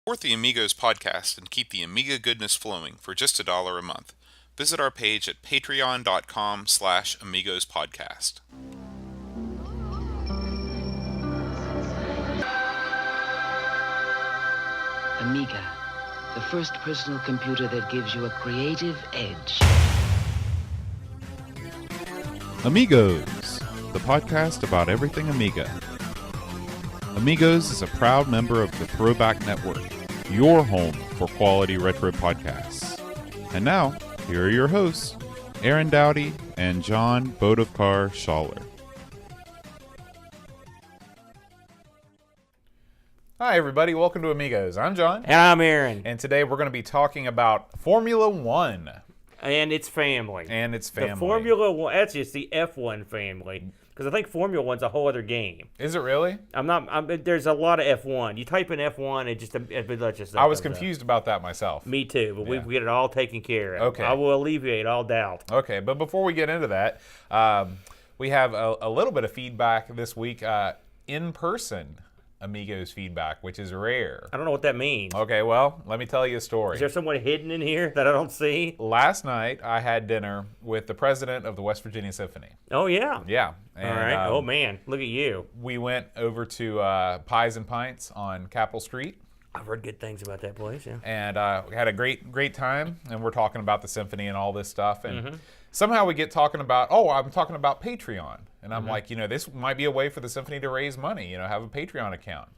Support the Amigos podcast and keep the Amiga goodness flowing for just $1 a month. Visit our page at patreon.com/AmigosPodcast. Amiga, the first personal computer that gives you a creative edge. Amigos, the podcast about everything Amiga. Amigos is a proud member of the Throwback Network, your home for quality retro podcasts. And now, here are your hosts, Aaron Dowdy and John Bodovkar Schaller. Hi, everybody. Welcome to Amigos. I'm John. And I'm Aaron. And today we're going to be talking about Formula One. And its family. The Formula One, that's just the F1 family. Because I think Formula One's a whole other game. Is it really? There's a lot of F1. You type in F1, it just I was confused about that myself. Me too, but we get it all taken care of. Okay. I will alleviate all doubt. Okay, but before we get into that, we have a little bit of feedback this week, in-person Amigos feedback, which is rare. I don't know what that means. Okay, well, let me tell you a story. Is there someone hidden in here that I don't see? Last night, I had dinner with the president of the West Virginia Symphony. Oh, yeah. Yeah. And, all right. Oh, man. Look at you. We went over to Pies and Pints on Capitol Street. I've heard good things about that place, yeah. And we had a great time, and we're talking about the symphony and all this stuff. And somehow we get talking about, I'm talking about Patreon. And I'm like, this might be a way for the symphony to raise money, have a Patreon account.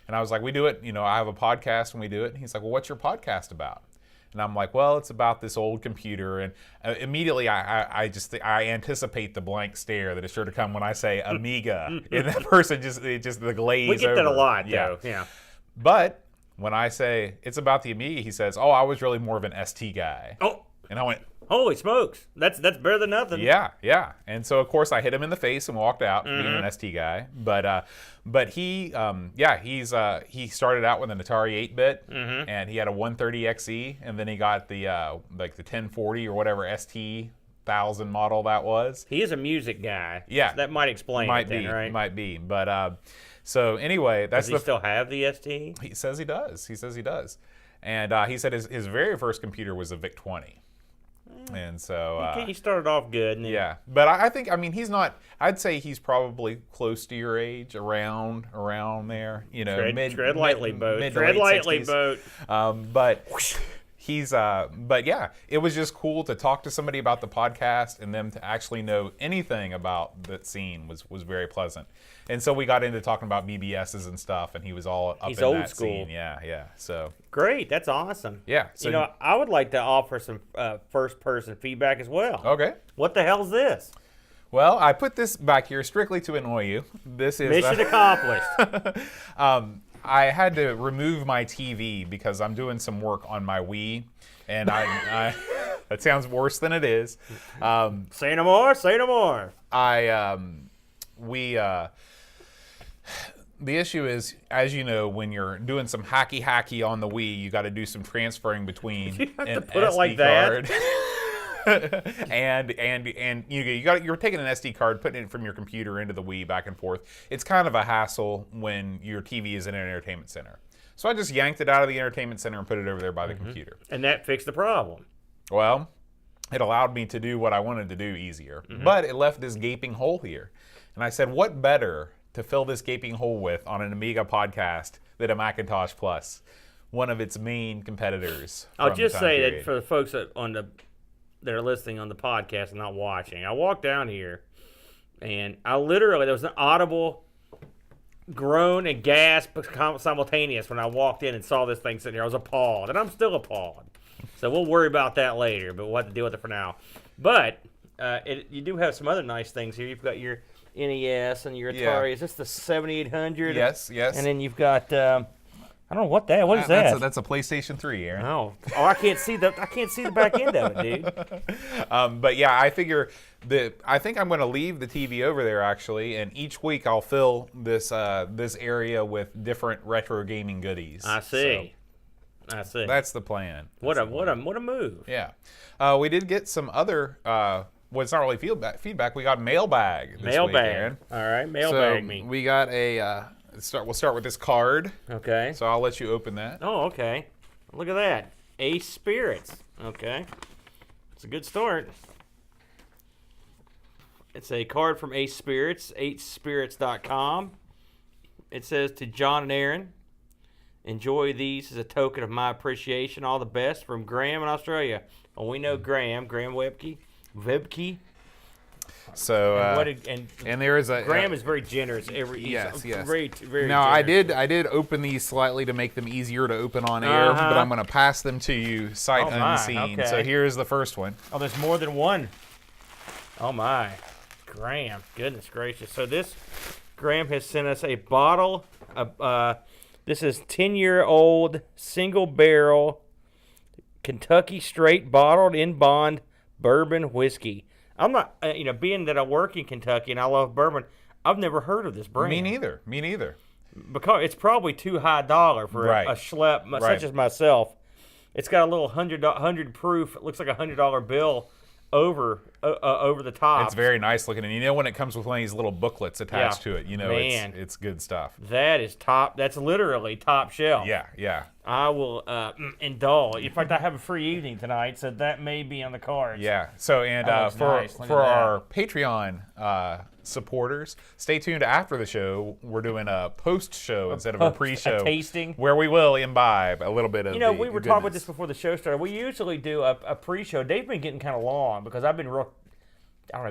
And I was like, we do it, I have a podcast and we do it. And he's like, well, what's your podcast about? And I'm like, well, it's about this old computer. And immediately I anticipate the blank stare that is sure to come when I say Amiga. And that person just the glaze We get that over. a lot, though. Yeah. But when I say it's about the Amiga, he says, I was really more of an ST guy. Oh. And I went, holy smokes. That's better than nothing. Yeah. And so, of course, I hit him in the face and walked out being an ST guy. But he started out with an Atari 8-bit, and he had a 130XE, and then he got the the 1040 or whatever ST 1000 model that was. He is a music guy. Yeah. So that might explain it then, right? Might be. But so anyway, that's Does he still have the ST? He says he does. And he said his very first computer was a VIC-20. And so he started off good. Yeah, but I think he's not. I'd say he's probably close to your age, around there. Tread lightly, boat. Tread lightly, boat. But yeah, it was just cool to talk to somebody about the podcast and them to actually know anything about that scene was very pleasant. And so we got into talking about BBSs and stuff, and he was all up He's in old that school. scene. Yeah. So great, that's awesome. Yeah. So, I would like to offer some first-person feedback as well. Okay. What the hell's this? Well, I put this back here strictly to annoy you. This is Mission accomplished. I had to remove my TV because I'm doing some work on my Wii, and I that sounds worse than it is. Say no more. The issue is, as you know, when you're doing some hacky on the Wii, you got to do some transferring between you have an to put it SD like card. and you're taking an SD card, putting it from your computer into the Wii back and forth. It's kind of a hassle when your TV is in an entertainment center. So I just yanked it out of the entertainment center and put it over there by the computer. And that fixed the problem. Well, it allowed me to do what I wanted to do easier, but it left this gaping hole here. And I said, what better to fill this gaping hole with on an Amiga podcast than a Macintosh Plus, one of its main competitors. I'll just say that for the folks that are listening on the podcast and not watching, I walked down here and there was an audible groan and gasp simultaneous when I walked in and saw this thing sitting here. I was appalled, and I'm still appalled. So we'll worry about that later, but we'll have to deal with it for now. But you do have some other nice things here. You've got your NES and your Atari. Yeah. Is this the 7800? Yes. And then you've got I don't know what that. What is that? That's a PlayStation 3, Aaron. Oh, I can't see the back end of it, dude. But yeah, I figure I think I'm going to leave the TV over there actually, and each week I'll fill this area with different retro gaming goodies. I see. That's the plan. What a move. Yeah. We did get some other. Well, it's not really feedback. We got mailbag this week, Aaron. All right, mailbag me. We got We'll start with this card. Okay. So I'll let you open that. Oh, okay. Look at that. Ace Spirits. Okay. It's a good start. It's a card from Ace Spirits, acespirits.com. It says, to John and Aaron, enjoy these as a token of my appreciation. All the best from Graham in Australia. Well, we know Graham Webke. So and there is a Graham is very generous. Yes. Very, very Now I generous. did open these slightly to make them easier to open on air, but I'm going to pass them to you sight Oh, my, unseen. okay. So here's the first one. Oh, there's more than one. Oh my, Graham! Goodness gracious! So Graham has sent us a bottle. This is 10-year-old single barrel Kentucky straight bottled in bond bourbon whiskey. I'm not, being that I work in Kentucky and I love bourbon, I've never heard of this brand. Me neither. Because it's probably too high dollar for Right. a schlep Right. such as myself. It's got a little 100 proof. It looks like a $100 bill over the top. It's very nice looking, and you know when it comes with one of these little booklets attached Yeah. to it, you know Man. it's good stuff. That is top. That's literally top shelf. Yeah. I will indulge. In fact, I have a free evening tonight, so that may be on the cards. Yeah. So and That looks for nice. Look for at that. our Patreon supporters, stay tuned after the show. We're doing a post show instead of a pre-show, a tasting. where we will imbibe a little bit of. You know, the we were talking about goodness. this before the show started. We usually do a pre-show. They've been getting kind of long because I've been real,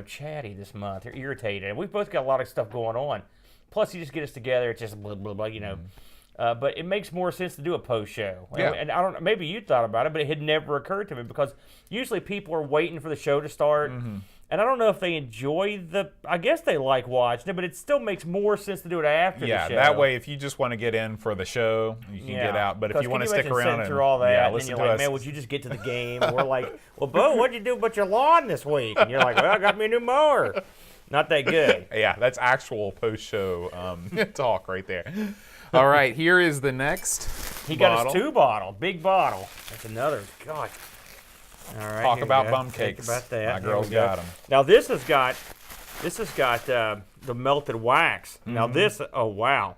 chatty this month or irritated. And we've both got a lot of stuff going on. Plus, you just get us together. It's just blah, blah, blah, But it makes more sense to do a post show. Yeah. And I don't know, maybe you thought about it, but it had never occurred to me because usually people are waiting for the show to start. And I don't know if they enjoy I guess they like watching it, but it still makes more sense to do it after the show. That way, if you just want to get in for the show, you can get out. But if you want to stick around and through all that, and then listen you're to like, us. man, would you just get to the game? And we're like, well, Bo, what'd you do about your lawn this week? And you're like, well, I got me a new mower. Not that good. Yeah, that's actual post-show talk right there. All right, here is the next He bottle. got us 2 bottle, big bottle. That's another. God. All right. Talk here we about go. bum Think cakes. about that. My Here girl's we go. got 'em. Now this has got the melted wax. Now this, oh wow,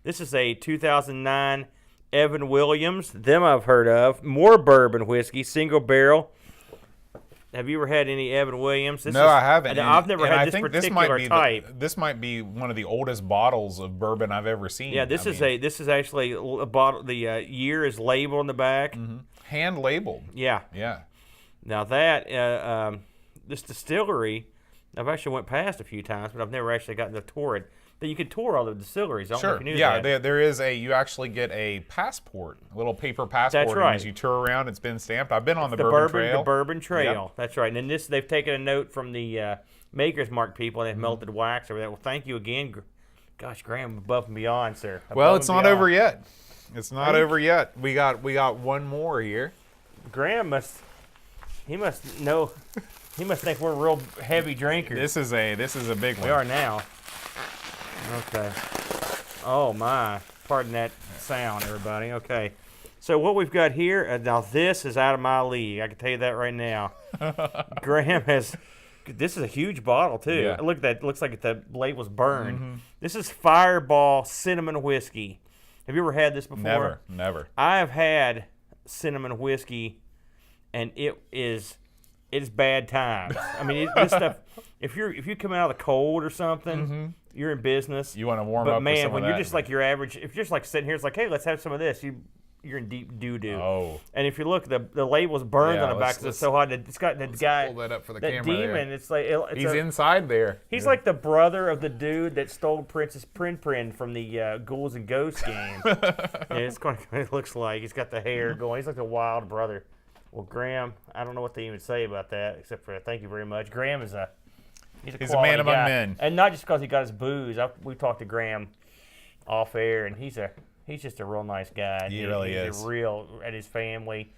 this is a 2009 Evan Williams. Them I've heard of. More bourbon whiskey, single barrel. Have you ever had any Evan Williams? No, I haven't. I've never and had I this think particular type. This might be one of the oldest bottles of bourbon I've ever seen. Yeah, this is actually a bottle. The year is labeled on the back. hand labeled. Yeah. Yeah. Now that this distillery, I've actually went past a few times, but I've never actually gotten to tour it. That you can tour all the distilleries. I don't know Sure. if you knew Yeah, that. there is you actually get a passport, a little paper passport. That's right. And as you tour around, it's been stamped. I've been on the the Bourbon Trail. The Bourbon Trail. Yep. That's right. And then they've taken a note from the Maker's Mark people and they've melted wax over that. Well, thank you again. Gosh, Graham, above and beyond, sir. Well, Above it's and not beyond. over yet. It's not over yet. We got one more here. Graham must know. He must think we're real heavy drinkers. This is a big one. We are now. Okay. Oh my. Pardon that sound, everybody. Okay. So what we've got here, now this is out of my league. I can tell you that right now. Graham has, this is a huge bottle too. Yeah. Look at that. It looks like the label's burned. This is Fireball Cinnamon Whiskey. Have you ever had this before? Never. I have had cinnamon whiskey, and it's bad times. I mean, this stuff. If you come out of the cold or something, you're in business. You want to warm but up with man, some when of you're that. just like your average, if you're just like sitting here, it's like, hey, let's have some of this. You're in deep doo doo. Oh. And if you look, the label's burned Yeah, on the back because it's so hot. It's got that guy. pull that up for the that camera there. demon. It's like He's inside there. He's like the brother of the dude that stole Princess Prin from the Ghouls and Ghosts game. And it's kind of what it looks like. He's got the hair going. He's like the wild brother. Well, Graham, I don't know what to even say about that except for thank you very much. Graham is he's a man among guy. men. And not just because he got his booze. We talked to Graham off air, and he's just a real nice guy. He really he's is. A real, and his family.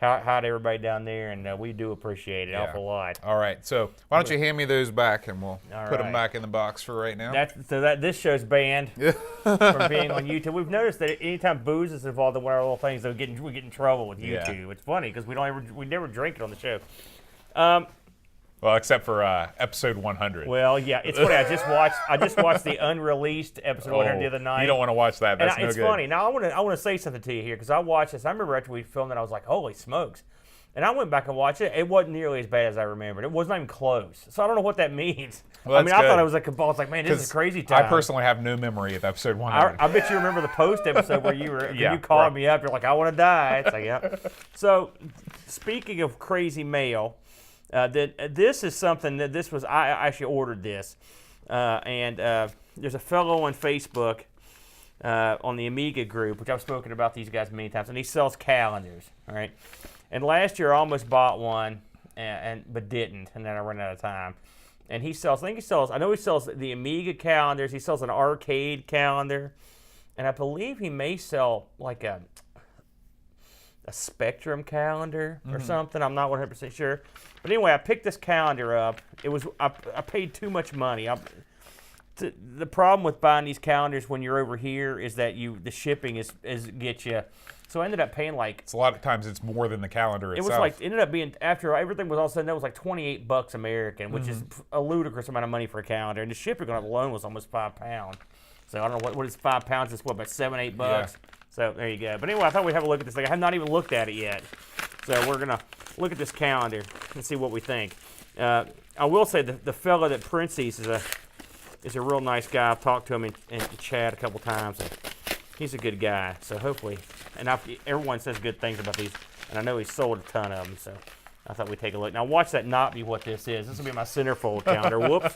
Hi to everybody down there, and we do appreciate it an awful lot. All right, so why don't you hand me those back, and we'll All put them right. back in the box for right now. This show's banned from being on YouTube. We've noticed that anytime booze is involved in one of our little things, we get in trouble with Yeah. YouTube. It's funny because we never drink it on the show. Well, except for episode 100. Well, yeah, it's funny. I just watched the unreleased episode 100 the other night. You don't want to watch that. That's and no it's good. funny. Now I want to say something to you here because I watched this. I remember after we filmed it, I was like, "Holy smokes!" And I went back and watched it. It wasn't nearly as bad as I remembered. It wasn't even close. So I don't know what that means. Well, I mean, that's I thought good. it was like a ball. It's like, man, this is crazy time. I personally have no memory of episode 100. I bet you remember the post episode where you were Yeah, you called right. me up. You're like, I want to die. It's like, yeah. So, speaking of crazy mail, this is something that I actually ordered this, and there's a fellow on Facebook on the Amiga group, which I've spoken about these guys many times, and he sells calendars. All right, and last year I almost bought one, but didn't, and then I ran out of time. And he sells, I know he sells the Amiga calendars. He sells an arcade calendar. And I believe he may sell like a Spectrum calendar or something. I'm not 100% sure. But anyway, I picked this calendar up. I paid too much money. The problem with buying these calendars when you're over here is that the shipping is gets you. So I ended up paying like, It's a lot of times it's more than the calendar it itself. was like, ended up being, after everything was all said and done, it was like $28 American, which is a ludicrous amount of money for a calendar. And the shipping on it alone was almost £5. So I don't know what is £5. It's what, about $7, $8? Yeah. So there you go. But anyway, I thought we'd have a look at this thing. I have not even looked at it yet. So we're going to look at this calendar and see what we think. I will say the fella that prints these is a real nice guy. I've talked to him in chat a couple times. And he's a good guy. So hopefully, and everyone says good things about these, and I know he's sold a ton of them. So I thought we'd take a look. Now watch that not be what this is. This will be my centerfold calendar. Whoops.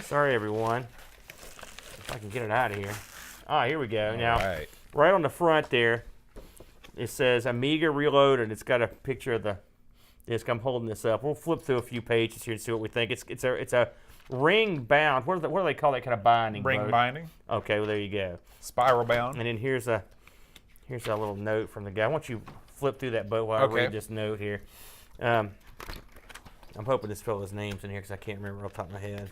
Sorry, everyone. If I can get it out of here. Here we go. Now, right on the front there, it says Amiga Reloaded. It's got a picture of the disc. I'm holding this up. We'll flip through a few pages here and see what we think. It's a ring bound. What do they call that kind of binding? Ring Bode? binding, Okay, well there you go. spiral bound. And then here's a little note from the guy. I want you to flip through that boat while I read this note here. I'm hoping this fellow's name's in here because I can't remember off the top of my head.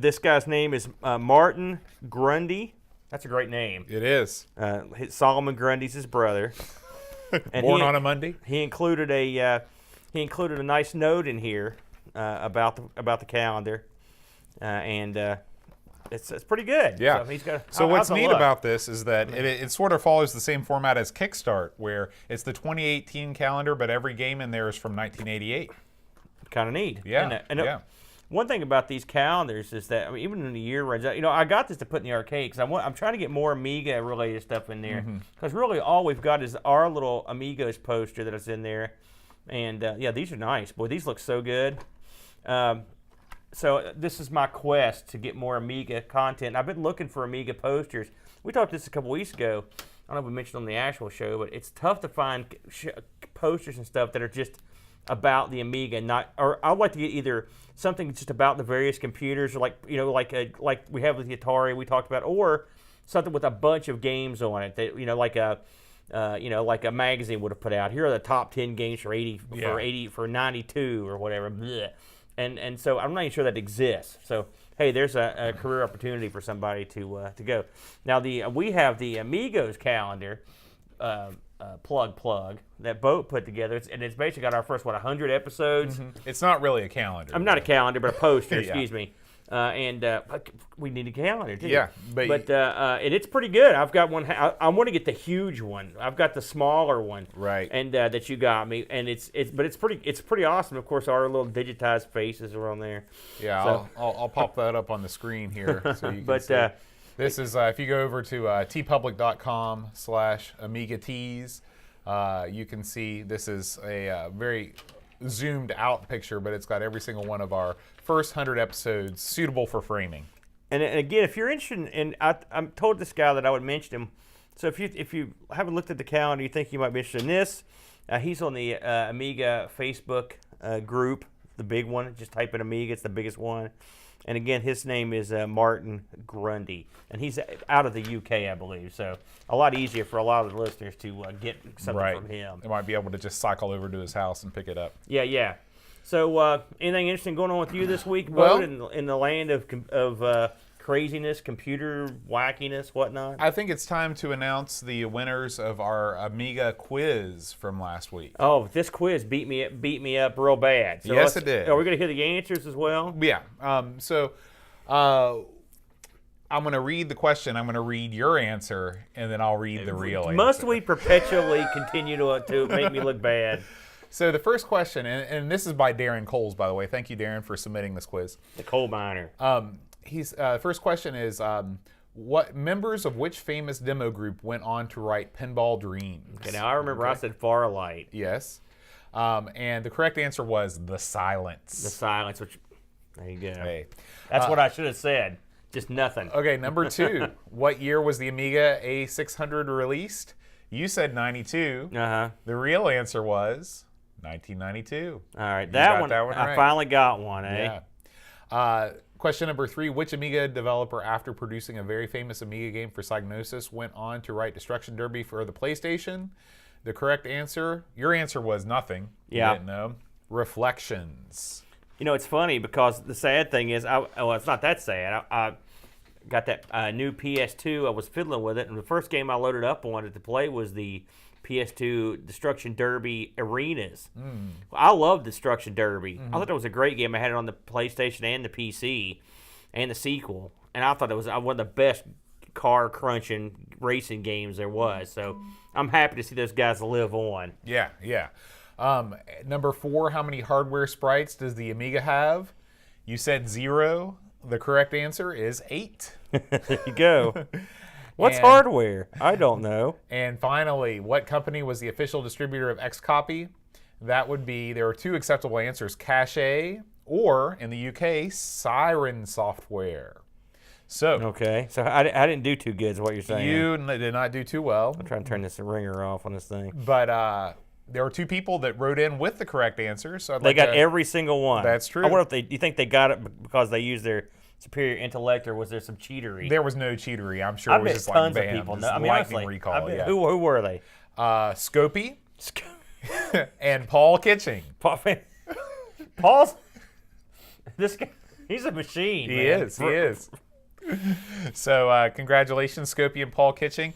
This guy's name is Martin Grundy. That's a great name. It is. Solomon Grundy's his brother. And Born on a Monday. He included a nice note in here about the calendar, and it's pretty good. Yeah. So he's got. So what's how's it neat look? about this is that it sort of follows the same format as Kickstart, where it's the 2018 calendar, but every game in there is from 1988. Kind of neat. Yeah. And one thing about these calendars is that, I mean, even when the year runs out, I got this to put in the arcade because I'm trying to get more Amiga related stuff in there. Because really all we've got is our little Amigos poster that is in there. And these are nice. Boy, these look so good. So this is my quest to get more Amiga content. I've been looking for Amiga posters. We talked this a couple weeks ago. I don't know if we mentioned on the actual show, but it's tough to find posters and stuff that are just about the Amiga. Or I'd like to get either something just about the various computers, or like we have with the Atari we talked about, or something with a bunch of games on it that like a magazine would have put out. Here are the top 10 games for 92 or whatever. Blech. And so I'm not even sure that exists. So hey, there's a career opportunity for somebody to go. Now we have the Amigos calendar. Plug that Boat put together, and it's basically got our first 100 episodes. It's not really a calendar. I'm not a calendar, but a poster. Yeah. Excuse me. And we need a calendar too. Yeah, but and it's pretty good. I've got one. I want to get the huge one. I've got the smaller one. Right. And that you got me, and it's pretty awesome. Of course, our little digitized faces are on there. Yeah, So- I'll pop that up on the screen here so you can But, see. This is, if you go over to tpublic.com/AmigaTees, you can see this is a very zoomed out picture, but it's got every single one of our first 100 episodes suitable for framing. And again, if you're interested in, I told this guy that I would mention him. So if you haven't looked at the calendar, you think you might be interested in this, he's on the Amiga Facebook group, the big one. Just type in Amiga, it's the biggest one. And again, his name is Martin Grundy, and he's out of the UK, I believe. So a lot easier for a lot of the listeners to get something from him. They might be able to just cycle over to his house and pick it up. Yeah. So anything interesting going on with you this week, Well- Bode, in the land of craziness, computer wackiness, whatnot? I think it's time to announce the winners of our Amiga quiz from last week. Oh, this quiz beat me up real bad. So Yes, it did. Are we going to hear the answers as well? Yeah. I'm going to read the question. I'm going to read your answer, and then I'll read the real answer. Must we perpetually continue to make me look bad? So the first question, and this is by Darren Coles, by the way. Thank you, Darren, for submitting this quiz. The coal miner. First question is, what members of which famous demo group went on to write Pinball Dreams? Okay, now I remember I said Farlight. Yes. And the correct answer was The Silence. The Silence, which, there you go. Hey. That's what I should have said. Just nothing. Okay, number 2. What year was the Amiga A600 released? You said 92. Uh-huh. The real answer was 1992. All right, got one that one I right. finally got one, eh? Yeah. Question number 3. Which Amiga developer, after producing a very famous Amiga game for Psygnosis, went on to write Destruction Derby for the PlayStation? The correct answer, your answer was nothing. Yeah. You didn't know. Reflections. You know, it's funny because the sad thing is, it's not that sad. I got that new PS2. I was fiddling with it, and the first game I loaded up on it to play was the PS2 Destruction Derby Arenas. I love Destruction Derby. I thought it was a great game. I had it on the PlayStation and the PC and the sequel, and I thought it was one of the best car crunching racing games there was. So I'm happy to see those guys live on. Yeah. Number 4, how many hardware sprites does the Amiga have? You said 0. The correct answer is 8. There you go. What's And- hardware? I don't know. And finally, what company was the official distributor of Xcopy? That would be, there are 2 acceptable answers, Cache or, in the UK, Siren Software. So, Okay, so I didn't do too good is what you're saying. you did not do too well, I'm trying to turn this ringer off on this thing. but there were 2 people that wrote in with the correct answer. So They got every single one. That's true. I wonder if you think they got it because they used their superior intellect, or was there some cheatery? There was no cheatery. I'm sure I it was bet just tons like of bam, people just know. I mean, lightning honestly, recall. I bet, Yeah. who were they? Scopey and Paul Kitching. Paul's this guy. He's a machine. He man. is. So congratulations, Scopey and Paul Kitching.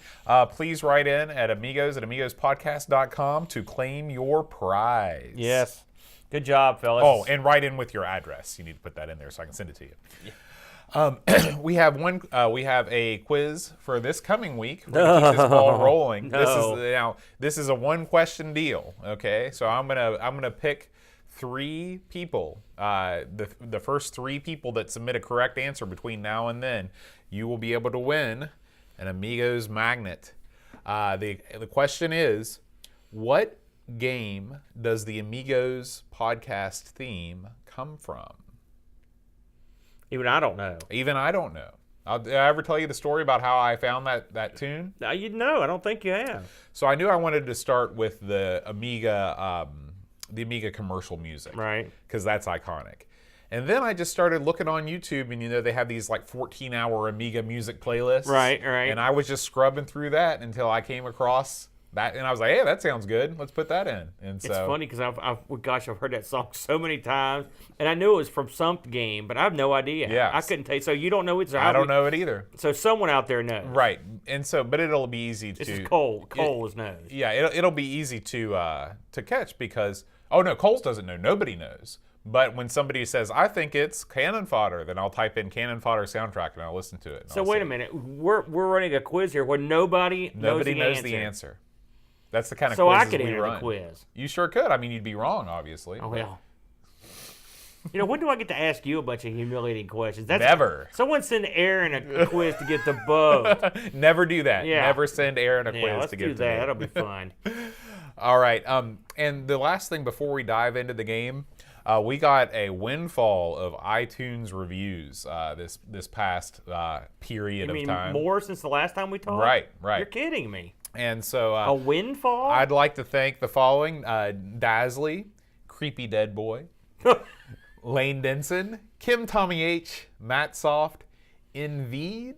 Please write in at amigospodcast.com to claim your prize. Yes. Good job, fellas. Oh, and write in with your address. You need to put that in there so I can send it to you. We have a quiz for this coming week. We're gonna keep this ball rolling. No. This is a 1-question deal. Okay, so I'm gonna pick 3 people. The first 3 people that submit a correct answer between now and then, you will be able to win an Amigos magnet. The question is, what game does the Amigos podcast theme come from? Even I don't know. Even I don't know. Did I ever tell you the story about how I found that tune? You know, I don't think you have. So I knew I wanted to start with the Amiga commercial music, Right. Because that's iconic. And then I just started looking on YouTube, and they have these like 14-hour Amiga music playlists. Right. And I was just scrubbing through that until I came across that, and I was like, hey, that sounds good. Let's put that in. And so It's funny because I've heard that song so many times, and I knew it was from some game, but I have no idea. Yeah. I couldn't tell you. So you don't know it. I don't know it either. So someone out there knows. Right. And so, but it'll be easy This to. is Cole. Cole knows. Yeah, it'll be easy to catch because Coles doesn't know. Nobody knows. But when somebody says, I think it's Cannon Fodder, then I'll type in Cannon Fodder soundtrack and I'll listen to it. So wait a minute. We're running a quiz here where nobody knows the answer. That's the kind of So I quizzes could we enter run. the quiz. You sure could. I mean, you'd be wrong, obviously. Oh, well. When do I get to ask you a bunch of humiliating questions? Never. Someone send Aaron a quiz to get the vote. Never do that. Yeah. Never send Aaron a quiz Yeah, let's to do get that. to me. That'll be fun. All right. And the last thing before we dive into the game, we got a windfall of iTunes reviews this past period You mean of time. more since the last time we talked? Right. You're kidding me. And so A windfall? I'd like to thank the following: Dazzly, Creepy Dead Boy, Lane Denson, Kim Tommy H, Matt Soft, Inveed,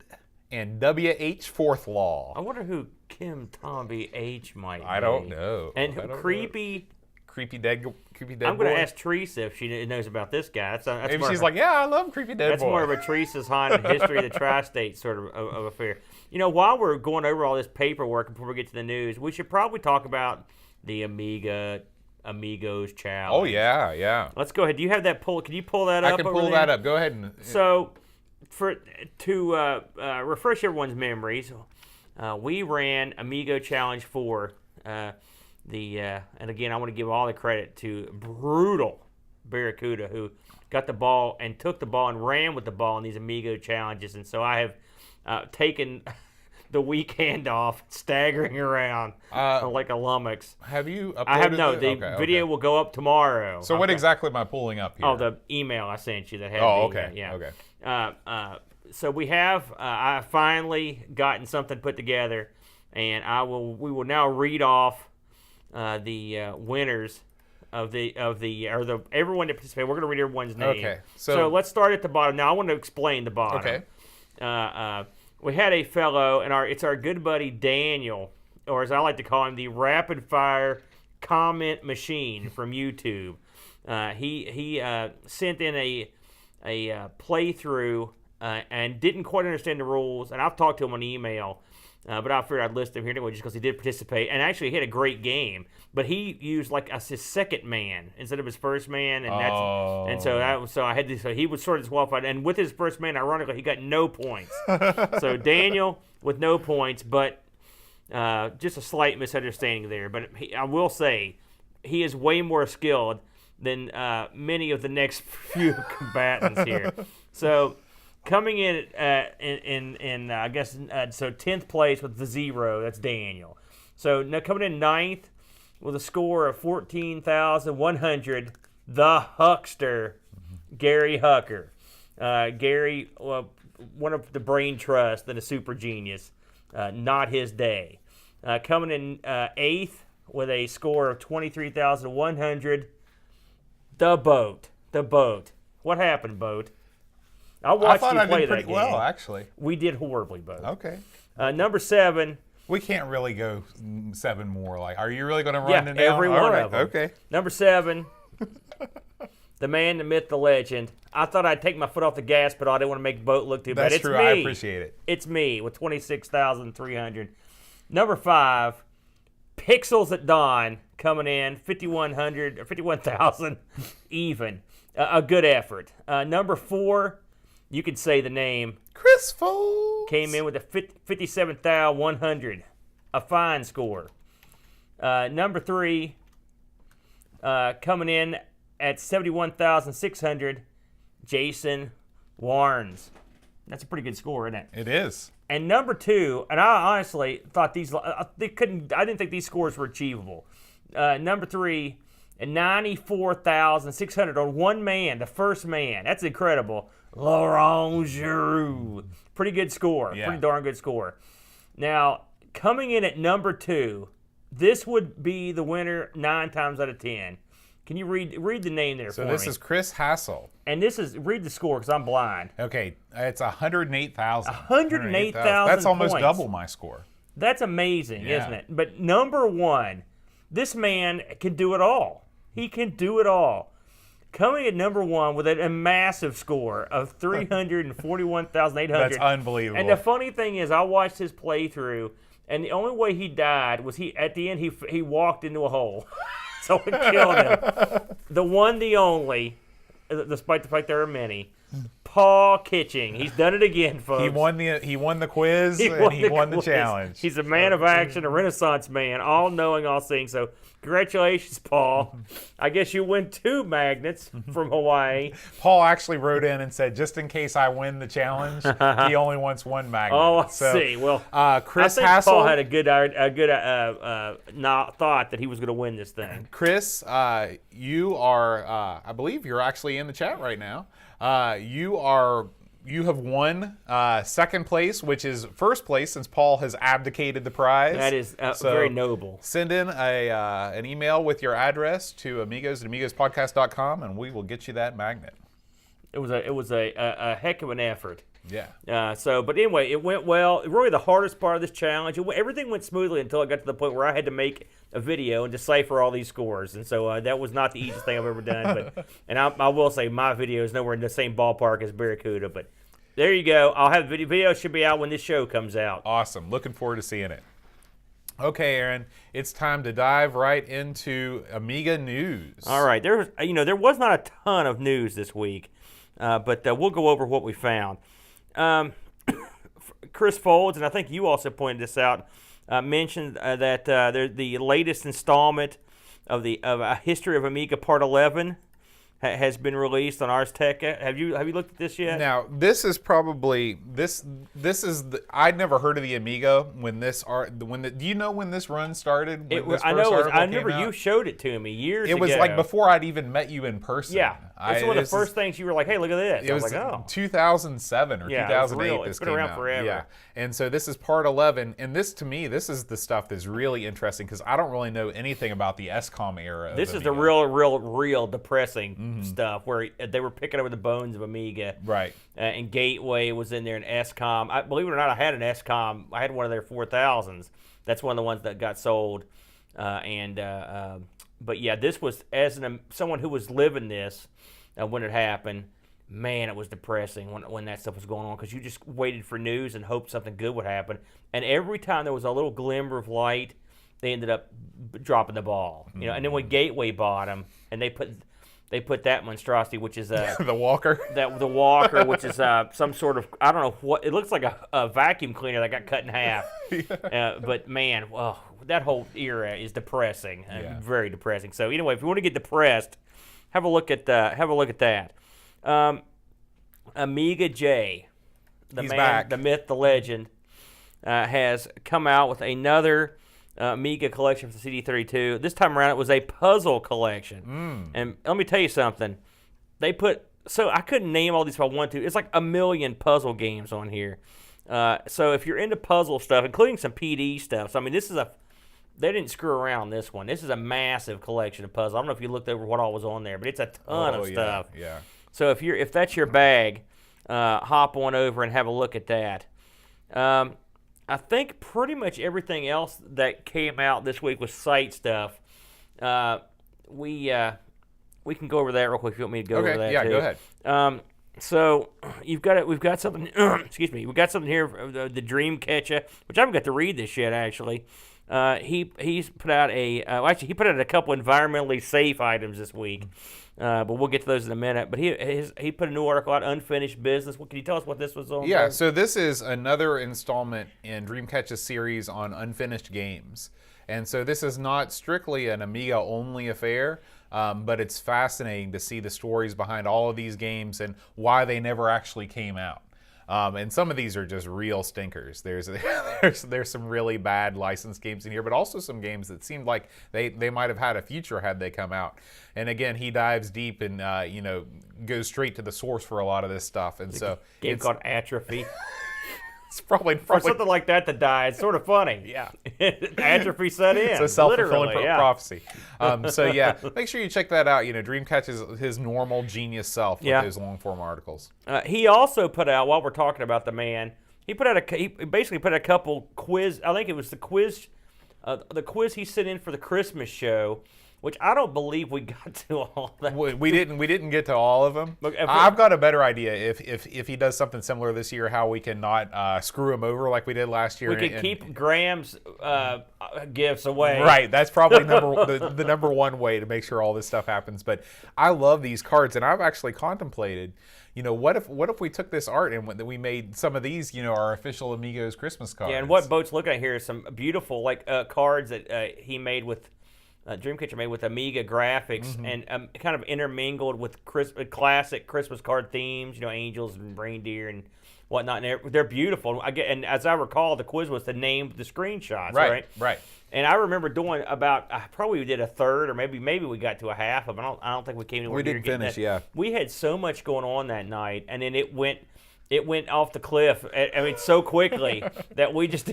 and WH Fourth Law. I wonder who Kim Tommy H might be. I don't know. And I don't know. creepy creepy dead I'm going boy? to ask Teresa if she knows about this guy. That's Maybe more she's of a- like, yeah, I love creepy dead That's boy. more of a Teresa's haunted history of the tri-state sort of affair. You know, while we're going over all this paperwork before we get to the news, we should probably talk about the Amigos challenge. Oh yeah. Let's go ahead. Do you have that pull? Can you pull that up? I can over pull there? that up. Go ahead and. So, to refresh everyone's memories, we ran Amigo Challenge 4. And again, I want to give all the credit to Brutal Barracuda, who got the ball and took the ball and ran with the ball in these Amigo challenges. And so I have taken the weekend off, staggering around like a lummox. Have you uploaded I have no. The okay, video okay. will go up tomorrow. So what exactly am I pulling up here? Oh, the email I sent you that had. Oh, the, okay. yeah. Okay. So we have. I finally gotten something put together, and we will now read off the winners of the everyone that participated. We're going to read everyone's name. Okay. So let's start at the bottom. Now I want to explain the bottom. Okay. We had a fellow, and it's our good buddy Daniel, or as I like to call him, the rapid fire comment machine from YouTube. He sent in a playthrough and didn't quite understand the rules, and I've talked to him on email, but I figured I'd list him here anyway just because he did participate, and actually he had a great game, but he used like his second man instead of his first man, and so I had to, so he was sort of disqualified, and with his first man, ironically, he got no points. So Daniel with no points, but just a slight misunderstanding there. But I will say he is way more skilled than many of the next few combatants here. So coming in I guess so 10th place with the 0, that's Daniel. So now coming in 9th with a score of 14,100, the Huckster, Gary Hucker. Gary, one of the brain trust and a super genius. Not his day. Coming in 8th with a score of 23,100, the Boat. What happened, Boat? I watched thought you I play did that pretty game. well, actually. We did horribly, Boat. Okay. Number 7. We can't really go 7 more. Like, are you really going to run Yeah, it down? every All one right, of them. Okay. Number 7, the man, the myth, the legend. I thought I'd take my foot off the gas pedal. I didn't want to make Boat look too bad. That's It's true. me. I appreciate it. It's me with 26,300. Number 5, Pixels at Dawn coming in 5,100 or 51,000 even. A good effort. Number 4, you could say the name. Chris Folds Came in with a 57,100. A fine score. Number 3, coming in at 71,600, Jason Warnes. That's a pretty good score, isn't it? It is. And number 2, and I honestly thought I didn't think these scores were achievable. Number 3, and 94,600 on one man, the first man. That's incredible. Laurent Giroux. Pretty good score. Yeah. Pretty darn good score. Now, coming in at number 2, this would be the winner 9 times out of 10. Can you read the name there for me? So this is Chris Hassel. And read the score because I'm blind. Okay, it's 108,000. 108,000 That's almost points. double my score. That's amazing, Yeah. isn't it? But number 1, this man can do it all. He can do it all. Coming at number 1 with a massive score of 341,800. That's unbelievable. And the funny thing is, I watched his playthrough, and the only way he died was at the end he walked into a hole. So it killed him. The one, the only, despite the fact there are many, Paul Kitching. He's done it again, folks. He won the quiz and he won the quiz. challenge. He's a man of action, a Renaissance man, all knowing, all seeing. So congratulations, Paul. I guess you win 2 magnets from Hawaii. Paul actually wrote in and said, just in case I win the challenge, he only wants 1 magnet. Oh, I see. Well, Chris I think Hassel. Paul had a good thought that he was going to win this thing. Chris, you are, I believe you're actually in the chat right now. You have won second place, which is first place since Paul has abdicated the prize. That is So very noble. Send in an email with your address to amigos at amigospodcast.com, and we will get you that magnet. It was a heck of an effort. Yeah. But anyway, it went well. Really, the hardest part of this challenge, everything went smoothly until I got to the point where I had to make a video and decipher all these scores, and so that was not the easiest thing I've ever done. But I will say my video is nowhere in the same ballpark as Barracuda. But there you go. I'll have video should be out when this show comes out. Awesome. Looking forward to seeing it. Okay, Aaron, it's time to dive right into Amiga news. All right, there was not a ton of news this week, but we'll go over what we found. Chris Folds, and I think you also pointed this out, mentioned that the latest installment of A History of Amiga Part 11 has been released on Ars Technica. Have you looked at this yet? Now, this is probably I'd never heard of the Amiga when do you know when this run started? I remember you showed it to me years ago. It was like before I'd even met you in person. Yeah. It's one of the first things you were like, hey, look at this. It was like, oh. 2007 or 2008. It's been around forever. Yeah. And so this is part 11. And this, to me, this is the stuff that's really interesting because I don't really know anything about the SCOM era. This is the real depressing stuff where they were picking over the bones of Amiga. Right. And Gateway was in there, and SCOM. Believe it or not, I had an SCOM. I had one of their 4000s. That's one of the ones that got sold. But yeah, this was someone who was living this when it happened. Man, it was depressing when that stuff was going on because you just waited for news and hoped something good would happen. And every time there was a little glimmer of light, they ended up dropping the ball. You know, and then when Gateway bought them, and they put that monstrosity, which is the Walker. The Walker, which is some sort of, I don't know what it looks like, a vacuum cleaner that got cut in half. But man, that whole era is depressing, very depressing. So anyway, if you want to get depressed, have a look at that. Amiga J, He's back. the myth, the legend, has come out with another Amiga collection for the CD32. This time around, it was a puzzle collection. And let me tell you something. So I couldn't name all these if I wanted to. It's like a million puzzle games on here. So if you're into puzzle stuff, including some PD stuff, so I mean, they didn't screw around this one. This is a massive collection of puzzles. I don't know if you looked over what all was on there, but it's a ton of stuff. Yeah. So if that's your bag, hop on over and have a look at that. I think pretty much everything else that came out this week was site stuff. We can go over that real quick if you want me to go over that. Yeah, too. go ahead. So we've got something. Excuse me. We've got something here. The Dreamcatcher, which I haven't got to read this yet. Actually, he's put out he put out a couple environmentally safe items this week. But we'll get to those in a minute. But he put a new article out, Unfinished Business. Can you tell us what this was on? Yeah, so this is another installment in Dreamcatcher's series on unfinished games. And so this is not strictly an Amiga-only affair, but it's fascinating to see the stories behind all of these games and why they never actually came out. And some of these are just real stinkers. There's some really bad licensed games in here, but also some games that seemed like they might have had a future had they come out. And again, he dives deep and goes straight to the source for a lot of this stuff. And so Game called Atrophy. It's probably for something like that to die. It's sort of funny. Yeah. Atrophy set in. It's a self-fulfilling literally, prophecy. So yeah, make sure you check that out. Dreamcatcher's his normal genius self with his long-form articles. He also put out, while we're talking about the man, he basically put out a couple quiz. I think it was the quiz he sent in for the Christmas show, which I don't believe we got to all that. We didn't get to all of them. Look, I've got a better idea if he does something similar this year, how we can not screw him over like we did last year. We could keep Graham's gifts away. Right, that's probably the number one way to make sure all this stuff happens. But I love these cards, and I've actually contemplated, what if we took this art and we made some of these, our official Amigos Christmas cards. Yeah, and what Boat's looking at here is some beautiful cards that he made with. Dreamcatcher made with Amiga graphics and kind of intermingled with classic Christmas card themes, angels and reindeer and whatnot. And they're beautiful. And as I recall, the quiz was to name the screenshots, right? Right. And I remember doing about probably we did a third or maybe we got to a half of them. I don't think we came anywhere. We didn't finish, yeah. We had so much going on that night, and then it went off the cliff. I mean, so quickly that we just.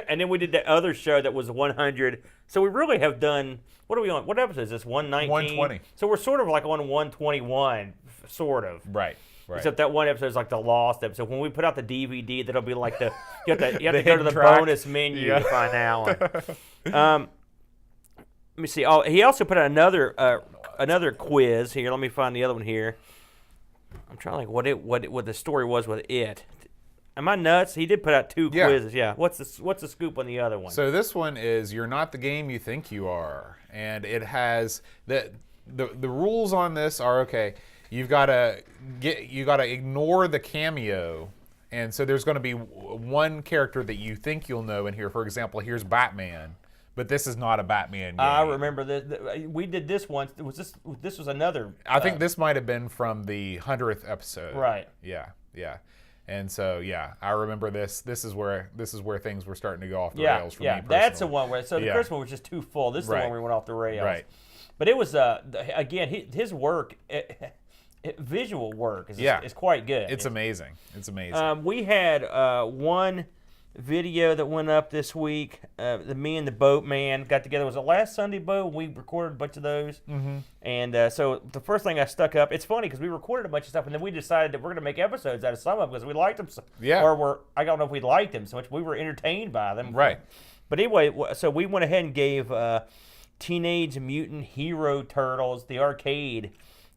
And then we did the other show that was 100. So we really have done, what are we on? What episode is this, 119? 120. So we're sort of like on 121, sort of. Right. Except that one episode is like the lost episode. When we put out the DVD, that'll be like the you have to The go to hidden the track. bonus menu to find that one. Let me see. Oh, he also put out another quiz here. Let me find the other one here. I'm trying to think what the story was with it. Am I nuts? He did put out 2 quizzes. Yeah. What's the scoop on the other one? So this one is "You're not the game you think you are," and it has the rules on this are okay. You got to ignore the cameo, and so there's going to be one character that you think you'll know in here. For example, here's Batman, but this is not a Batman game. I remember this. We did this once. This was another. I think this might have been from the 100th episode. Right. Yeah. And so I remember this. This is where things were starting to go off the rails for me personally. That's the one where the first one was just too full. This is the one where we went off the rails. Right. But it was again his work, visual work is quite good. It's amazing. It's amazing. We had one video that went up this week. Me and the Boatman got together. Was it last Sunday, Bo? We recorded a bunch of those. Mm-hmm. And so the first thing I stuck up, it's funny because we recorded a bunch of stuff and then we decided that we're going to make episodes out of some of them because we liked them. I don't know if we liked them so much. We were entertained by them. Right. But anyway, so we went ahead and gave Teenage Mutant Hero Turtles, the arcade,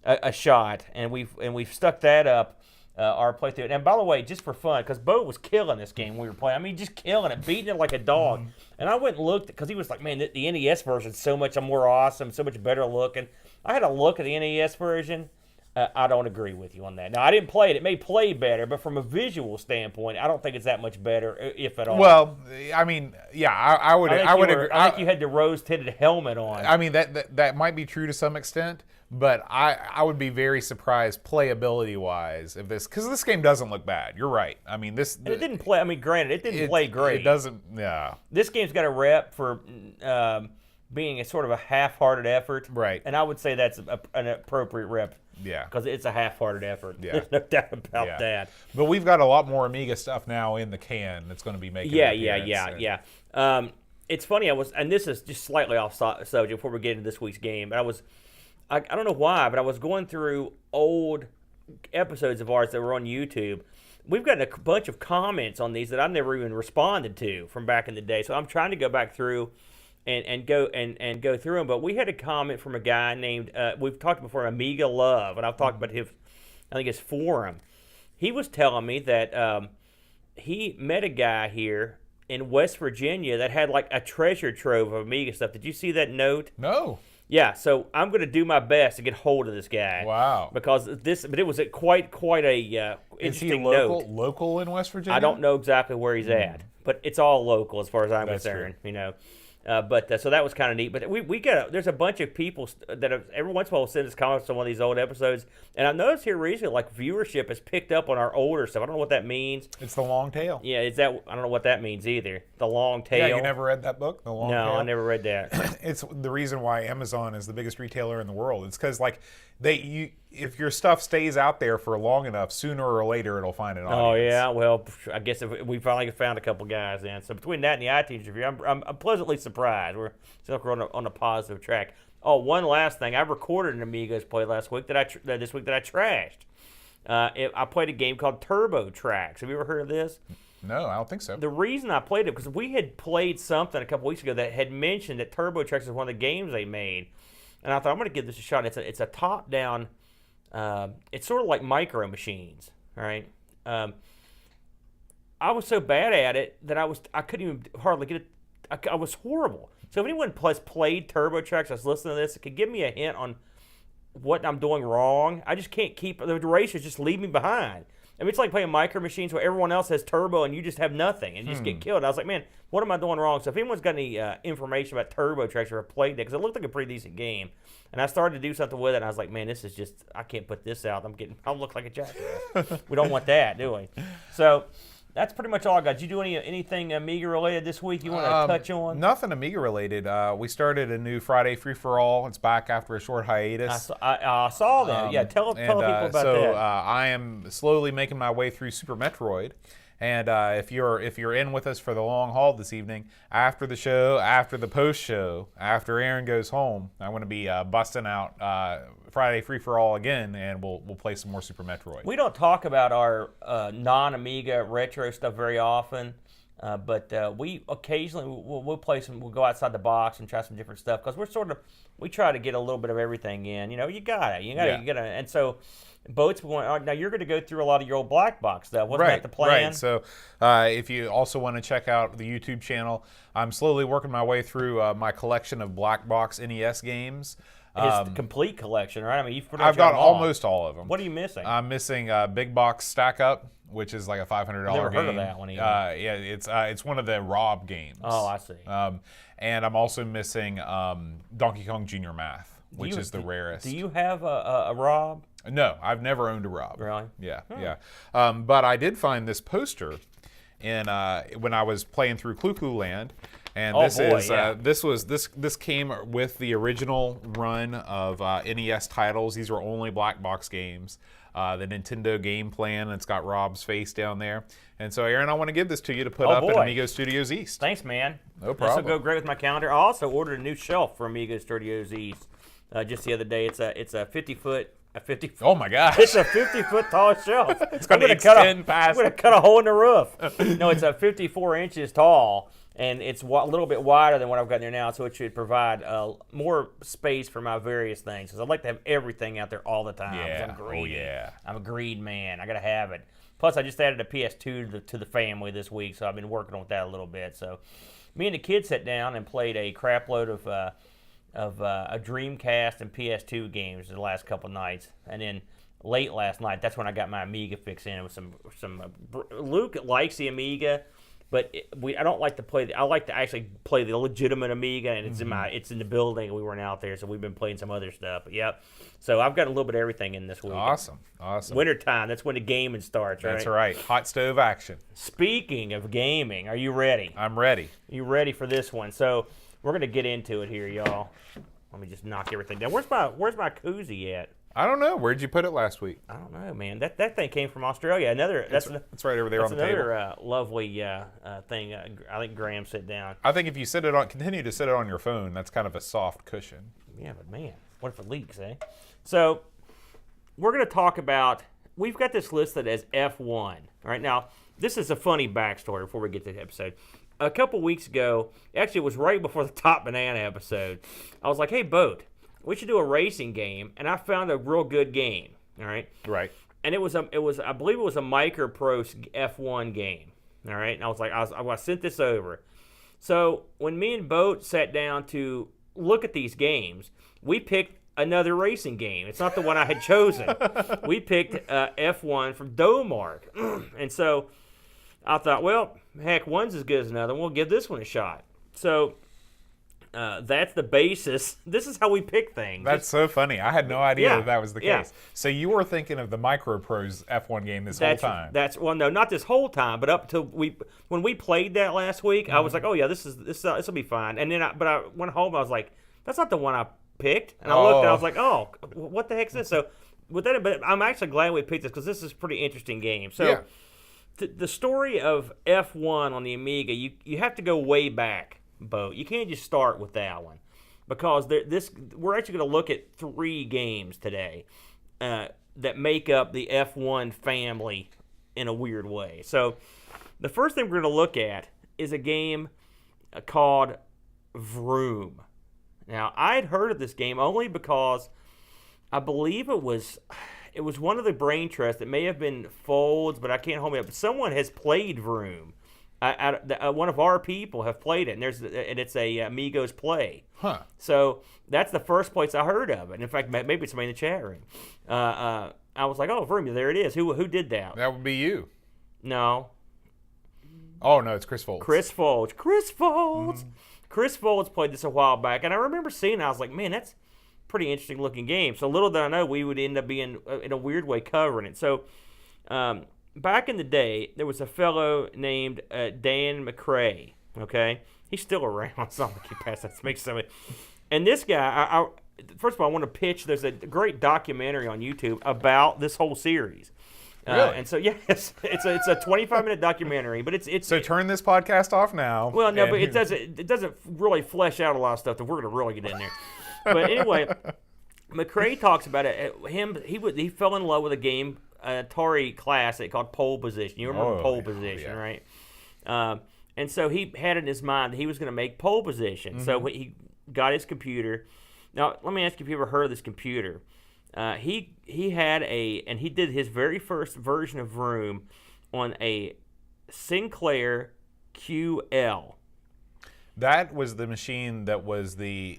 a shot. And we've stuck that up. Our playthrough. And by the way, just for fun, because Bo was killing this game when we were playing. I mean, just killing it, beating it like a dog. And I went and looked, because he was like, man, the NES version's so much more awesome, so much better looking. I had a look at the NES version. I don't agree with you on that. Now, I didn't play it. It may play better, but from a visual standpoint, I don't think it's that much better, if at all. Well, I mean, I would agree. I think you had the rose-tinted helmet on. I mean, that might be true to some extent, but I would be very surprised playability-wise if because this game doesn't look bad. You're right. I mean, it didn't play. I mean, granted, it didn't play great. It doesn't. Yeah. This game's got a rep for being a sort of a half-hearted effort. Right. And I would say that's an appropriate rep. Yeah. Because it's a half-hearted effort. Yeah. There's no doubt about that. But we've got a lot more Amiga stuff now in the can that's going to be making Yeah. It's funny, and this is just slightly off subject before we get into this week's game, but I don't know why, but I was going through old episodes of ours that were on YouTube. We've gotten a bunch of comments on these that I've never even responded to from back in the day, so I'm trying to go back through and go through them. But we had a comment from a guy named we've talked before, Amiga Love, and I've talked about his forum. He was telling me that he met a guy here in West Virginia that had like a treasure trove of Amiga stuff. Did you see that note? No. Yeah, so I'm going to do my best to get hold of this guy. Wow. But it was quite a interesting note. Local in West Virginia? I don't know exactly where he's at, but it's all local as far as I'm concerned. True. You know. So that was kind of neat. But there's a bunch of people that have, every once in a while will send us comments on one of these old episodes. And I noticed here recently, like, viewership has picked up on our older stuff. I don't know what that means. It's the long tail. Yeah, I don't know what that means either. The long tail. Yeah, you never read that book, The Long Tail? No, I never read that. It's the reason why Amazon is the biggest retailer in the world. It's because, like, if your stuff stays out there for long enough, sooner or later it'll find an audience. Oh yeah, well, I guess if we finally found a couple guys then. So between that and the iTunes review, I'm pleasantly surprised. We're still on a positive track. Oh, one last thing, I recorded an Amigos play this week that I trashed. I played a game called Turbo Tracks. Have you ever heard of this? No, I don't think so. The reason I played it because we had played something a couple weeks ago that had mentioned that Turbo Tracks is one of the games they made, and I thought I'm going to give this a shot. It's a top-down. It's sort of like Micro Machines, all right? I was so bad at it that I couldn't even hardly get it. I was horrible. So if anyone has played Turbo Tracks that's listening to this, it could give me a hint on what I'm doing wrong. I just can't keep the racers just leave me behind. I mean, it's like playing Micro Machines where everyone else has turbo and you just have nothing and you just get killed. I was like, man, what am I doing wrong? So if anyone's got any information about Turbo Tracks or played it, because it looked like a pretty decent game, and I started to do something with it, and I was like, man, this is just, I can't put this out. I'll look like a jackass. We don't want that, do we? So that's pretty much all I got. Did you do anything Amiga related this week you want to touch on? Nothing Amiga related. We started a new Friday Free for All. It's back after a short hiatus. I saw that. Yeah, tell people about that. So I am slowly making my way through Super Metroid, And if you're in with us for the long haul this evening, after the show, after the post show, after Aaron goes home, I'm going to be busting out Friday Free for All again, and we'll play some more Super Metroid. We don't talk about our non-Amiga retro stuff very often, but we occasionally we'll play some. We'll go outside the box and try some different stuff because we try to get a little bit of everything in. You know, you gotta, and so. Boats going. Now you're going to go through a lot of your old black box stuff. Wasn't that the plan? Right. So if you also want to check out the YouTube channel, I'm slowly working my way through my collection of black box NES games. His complete collection, right? I mean, I've got almost all of them. What are you missing? I'm missing Big Box Stack Up, which is like a $500 game. Never heard of that one either. Yeah, it's one of the Rob games. Oh, I see. And I'm also missing Donkey Kong Jr. Math, which is the rarest. Do you have a Rob? No, I've never owned a Rob. Really? Yeah, yeah. But I did find this poster in when I was playing through Clu Clu Land, and this came with the original run of NES titles. These were only black box games. The Nintendo game plan. It's got Rob's face down there. And so, Aaron, I want to give this to you to put up at Amigo Studios East. Thanks, man. No problem. This will go great with my calendar. I also ordered a new shelf for Amigo Studios East just the other day. It's a 50-foot. Oh my gosh! It's a 50-foot tall shelf. It's going to extend past. I'm going to cut a hole in the roof. No, it's a 54 inches tall, and it's a little bit wider than what I've got there now, so it should provide more space for my various things. Because I'd like to have everything out there all the time. Yeah. I'm greedy. Oh yeah. I'm a greed man. I got to have it. Plus, I just added a PS2 to the family this week, so I've been working on that a little bit. So, me and the kids sat down and played a crap load of a Dreamcast and PS2 games the last couple nights, and then late last night, that's when I got my Amiga fix in with some. Luke likes the Amiga, but I don't like to play. I like to actually play the legitimate Amiga, and it's in the building. We weren't out there, so we've been playing some other stuff. But yeah, so I've got a little bit of everything in this week. Awesome. Wintertime, that's when the gaming starts, right? That's right. Hot stove action. Speaking of gaming, are you ready? I'm ready. You ready for this one? So. We're going to get into it here, y'all. Let me just knock everything down. Where's my koozie at? I don't know. Where'd you put it last week? I don't know, man. That thing came from Australia. That's right over there on the table. That's another lovely thing. I think Graham sit down. I think if you continue to sit it on your phone, that's kind of a soft cushion. Yeah, but man, what if it leaks, eh? So we're going to talk about. We've got this listed as F1. All right, now this is a funny backstory before we get to the episode. A couple weeks ago, actually it was right before the Top Banana episode, I was like, hey, Boat, we should do a racing game, and I found a real good game, all right? Right. And I believe it was a Micro F1 game, all right? And I was like, I sent this over. So when me and Boat sat down to look at these games, we picked another racing game. It's not the one I had chosen. We picked F1 from Domark. And so I thought, well, heck, one's as good as another. We'll give this one a shot. So that's the basis. This is how we pick things. That's so funny. I had no idea that was the case. So you were thinking of the Micro Prose F1 game this whole time. Well, no, not this whole time, but up to when we played that last week, I was like, oh yeah, this will be fine. And then I went home. I was like, that's not the one I picked. And I looked and I was like, oh, what the heck is this? So with that, but I'm actually glad we picked this because this is a pretty interesting game. So. Yeah. The story of F1 on the Amiga, you have to go way back, Bo. You can't just start with that one because we're actually going to look at 3 games today that make up the F1 family in a weird way. So the first thing we're going to look at is a game called Vroom. Now, I had heard of this game only because I believe it was one of the brain trusts. It may have been Folds, but I can't hold me up. But someone has played Vroom. One of our people have played it, and it's a Amigos play. Huh. So that's the first place I heard of it. And in fact, maybe it's somebody in the chat room. I was like, oh, Vroom, there it is. Who did that? That would be you. No. Oh, no, it's Chris Folds. Chris Folds. Mm-hmm. Chris Folds played this a while back, and I remember seeing it. I was like, man, that's pretty interesting looking game. So little did I know we would end up being in a weird way covering it. So back in the day, there was a fellow named Dan McCrae. Okay, he's still around. So I'm gonna keep past that. Makes somebody. And this guy, first of all, I want to pitch. There's a great documentary on YouTube about this whole series. Really? And so yes, it's a 25-minute documentary, but it's So turn this podcast off now. well, no, but and- it doesn't really flesh out a lot of stuff that we're going to really get in there. But anyway, McCrae talks about it. He fell in love with a game, an Atari classic called Pole Position. You remember Pole Position, right? And so he had in his mind that he was going to make Pole Position. So when he got his computer. Now, let me ask you if you ever heard of this computer. He did his very first version of Vroom on a Sinclair QL. That was the machine that was the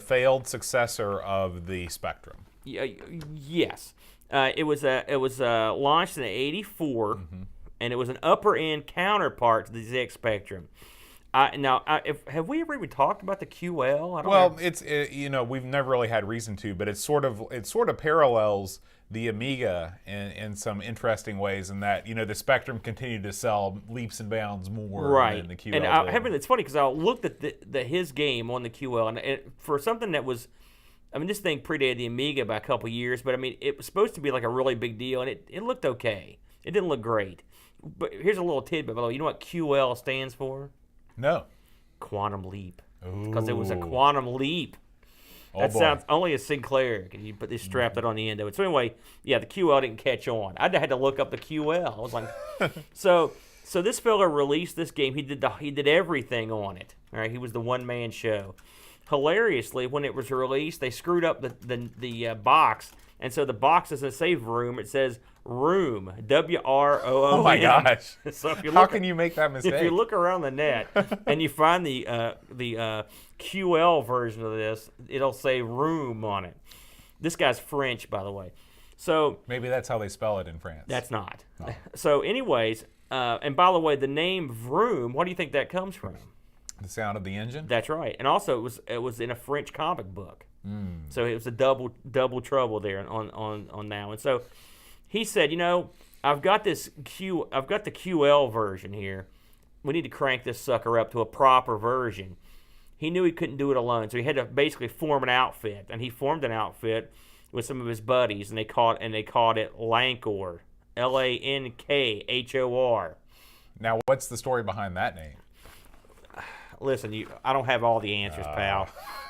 failed successor of the Spectrum. Yes, it was launched in '84, and it was an upper end counterpart to the ZX Spectrum. Have we ever even talked about the QL? We've never really had reason to, but it sort of parallels the Amiga in some interesting ways, in that the Spectrum continued to sell leaps and bounds more than the QL. And it's funny because I looked at his game on the QL, and for something that was, this thing predated the Amiga by a couple years, but it was supposed to be like a really big deal, and it looked okay. It didn't look great. But here's a little tidbit, by the way. You know what QL stands for? No. Quantum leap. Because it was a quantum leap. That boy. sounds only a Sinclair, because you put this strapped it on the end of it. So anyway, yeah, the QL didn't catch on. I had to look up the QL. I was like, so this fella released this game. He did everything on it. All right, he was the one-man show. Hilariously, when it was released, they screwed up the box, and so the box doesn't say Vroom. It says Room, WROOM. Oh my gosh! So if you How can you make that mistake? If you look around the net and you find the QL version of this, it'll say Room on it. This guy's French, by the way. So maybe that's how they spell it in France. that's not. Oh. So, anyways, and by the way, the name Vroom, what do you think that comes from? The sound of the engine. That's right. And also, it was in a French comic book. So it was a double trouble there on now. And so he said, I've got the QL version here. We need to crank this sucker up to a proper version. He knew he couldn't do it alone, so he had to basically form an outfit. And he formed an outfit with some of his buddies, and they called it Lankhor, Lankhor. Now, what's the story behind that name? Listen, I don't have all the answers, pal.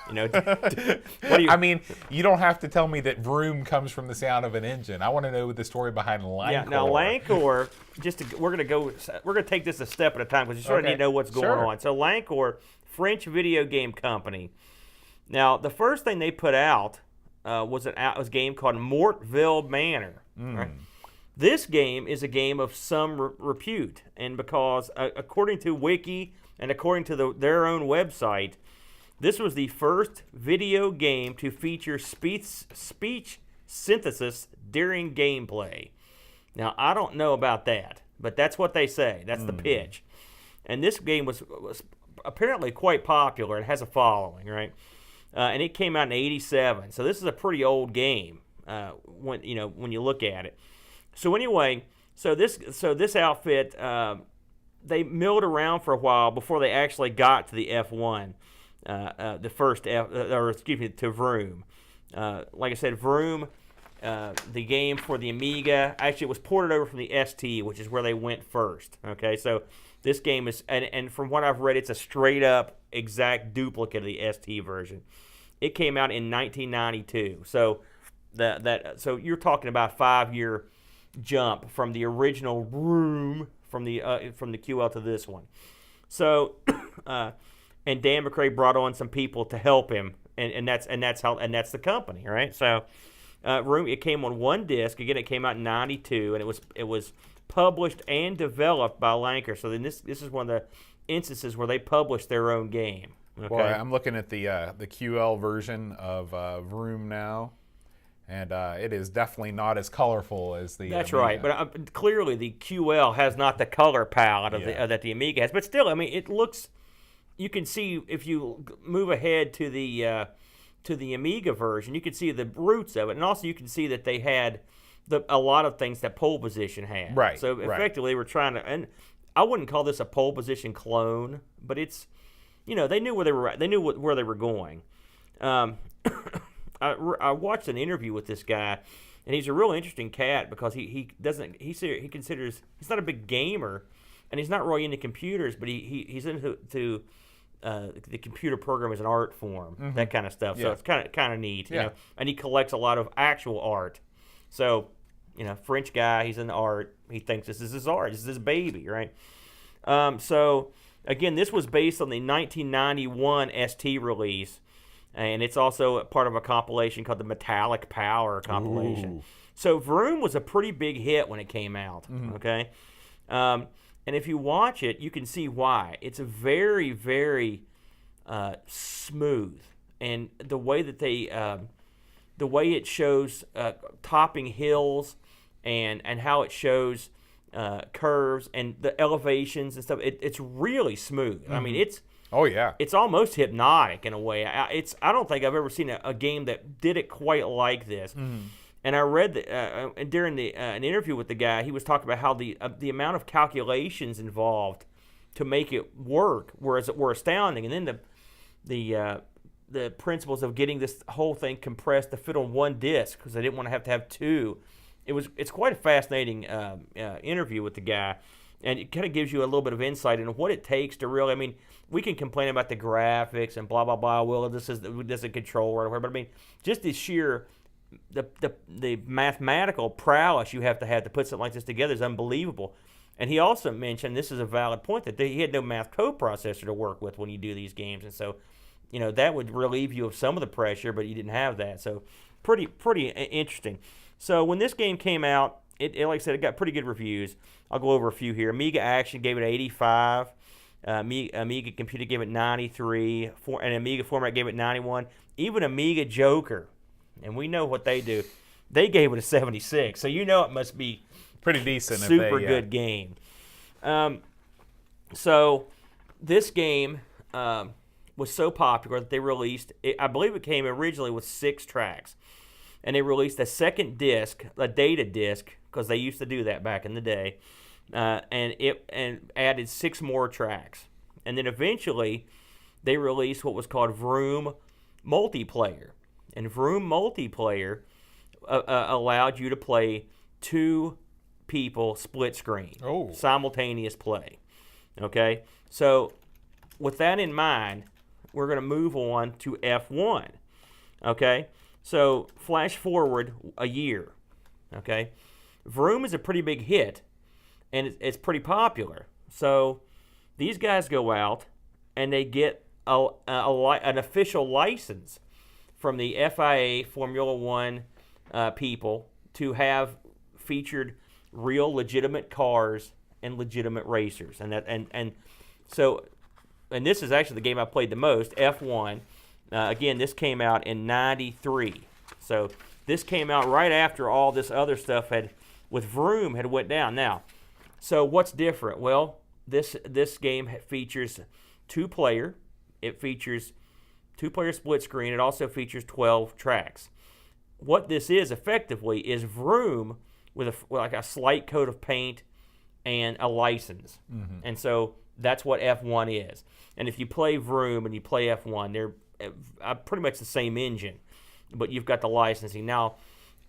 What do you? You don't have to tell me that Vroom comes from the sound of an engine. I want to know the story behind Lankhor. Yeah, now Lankhor, we're gonna take this a step at a time because you sort of need to know what's going on. So Lankhor, French video game company. Now the first thing they put out was a game called Mortville Manor. Right? This game is a game of some repute, and because according to Wiki and according to their own website, this was the first video game to feature speech synthesis during gameplay. Now, I don't know about that, but that's what they say. That's the pitch. And this game was apparently quite popular. It has a following, right? And it came out in '87. So this is a pretty old game when you look at it. So anyway, so this outfit, they milled around for a while before they actually got to the F1. The first to Vroom. Like I said, Vroom, the game for the Amiga, actually it was ported over from the ST, which is where they went first. Okay, so this game is, and from what I've read, it's a straight up exact duplicate of the ST version. It came out in 1992. So so you're talking about a 5-year jump from the original Vroom from the QL to this one. So. And Dan McCrae brought on some people to help him, and that's the company, right? So, Vroom, it came on one disc. Again, it came out in '92, and it was published and developed by Lankhor. So then this is one of the instances where they published their own game. Okay? Well, I'm looking at the QL version of Vroom now, and it is definitely not as colorful as the. That's Amiga. right, but clearly the QL has not the color palette that the Amiga has. But still, it looks. You can see if you move ahead to the Amiga version, you can see the roots of it, and also you can see that they had a lot of things that Pole Position had. Right. So effectively, they were trying to, and I wouldn't call this a Pole Position clone, but it's, they knew where they were. They knew where they were going. I watched an interview with this guy, and he's a real interesting cat because he considers he's not a big gamer, and he's not really into computers, but he's into the computer program as an art form, that kind of stuff. So it's kind of neat, you know. And he collects a lot of actual art. So, you know, French guy, he's in art. He thinks this is his art. This is his baby, right? So again, this was based on the 1991 ST release, and it's also part of a compilation called the Metallic Power compilation. Ooh. So Vroom was a pretty big hit when it came out. Okay. And if you watch it, you can see why. It's a very, very smooth, and the way that the way it shows topping hills, and how it shows curves and the elevations and stuff. It's really smooth. I mean, it's almost hypnotic in a way. I don't think I've ever seen a game that did it quite like this. And I read that during an interview with the guy, he was talking about how the amount of calculations involved to make it work were astounding. And then the principles of getting this whole thing compressed to fit on one disc, because they didn't want to have two. It's quite a fascinating interview with the guy, and it kind of gives you a little bit of insight into what it takes to really. I mean, we can complain about the graphics and blah blah blah. Well, this is a controller or whatever, but I mean, just the sheer the mathematical prowess you have to put something like this together is unbelievable. And he also mentioned, this is a valid point, that he had no math code processor to work with when you do these games, and so, you know, that would relieve you of some of the pressure, but you didn't have that. So pretty interesting. So when this game came out, it like I said, it got pretty good reviews. I'll go over a few here. Amiga Action gave it 85. Amiga Computer gave it 93. And Amiga Format gave it 91. Even Amiga Joker, and we know what they do, they gave it a 76. So you know it must be pretty decent. Super good game. So this game was so popular that they released, I believe it came originally with 6 tracks. And they released a second disc, a data disc, because they used to do that back in the day, and added 6 more tracks. And then eventually they released what was called Vroom Multiplayer. And Vroom Multiplayer allowed you to play 2 people split screen, simultaneous play. Okay? So with that in mind, we're going to move on to F1. Okay? So flash forward a year. Okay? Vroom is a pretty big hit, and it's pretty popular. So these guys go out and they get an official license from the FIA Formula One people to have featured real legitimate cars and legitimate racers, and this is actually the game I played the most, F1. Again, this came out in '93, so this came out right after all this other stuff with Vroom had went down. Now, so what's different? Well, this game features 2-player. It features 2-player split screen. It also features 12 tracks. What this is effectively is Vroom with like a slight coat of paint and a license. Mm-hmm. And so that's what F1 is. And if you play Vroom and you play F1, they're pretty much the same engine, but you've got the licensing. Now,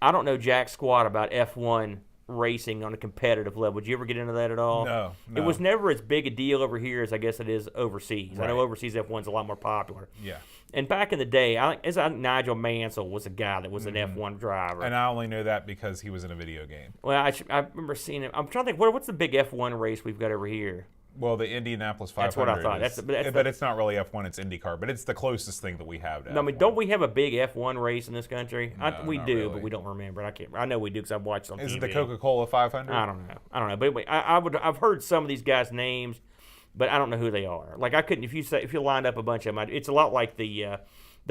I don't know jack squat about F1 racing on a competitive level. Did you ever get into that at all? No. It was never as big a deal over here as I guess it is overseas. Right. I know overseas F1's a lot more popular. Yeah. And back in the day, I think Nigel Mansell was a guy that was an F1 driver. And I only know that because he was in a video game. Well, I remember seeing him. I'm trying to think, what's the big F1 race we've got over here? Well, the Indianapolis 500. That's what I thought. But it's not really F1, it's IndyCar. But it's the closest thing that we have to No, I mean, F1. don't we have a big F1 race in this country? No, we not do, really. but we don't remember. I know we do because I've watched on TV. Is it the Coca-Cola 500? I don't know. But anyway, I've heard some of these guys' names, but I don't know who they are. Like I couldn't, if you lined up a bunch of them, it's a lot like the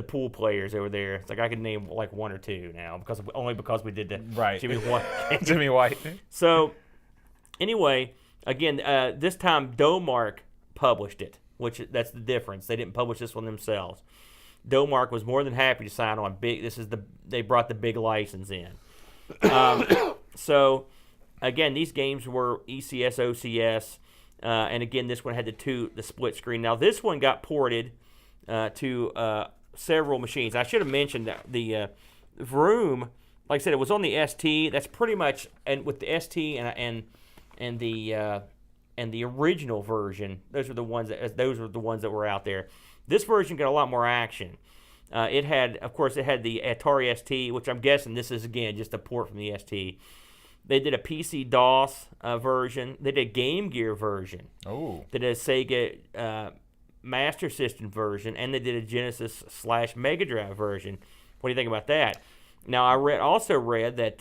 pool players over there. It's like I could name like 1 or 2 now only because we did the Right. Jimmy White. Jimmy White. So anyway, again, this time Domark published it, which that's the difference. They didn't publish this one themselves. Domark was more than happy to sign on big. They brought the big license in. So again, these games were ECS, OCS, and again, this one had the split screen. Now this one got ported to several machines. I should have mentioned that the Vroom like I said, it was on the ST. That's pretty much, and with the ST and the original version, those were the ones that were out there. This version got a lot more action. It had the Atari ST, which I'm guessing this is again just a port from the ST. They did a PC DOS version. They did a Game Gear version. Oh. They did a Sega Master System version, and they did a Genesis / Mega Drive version. What do you think about that? Now, I also read that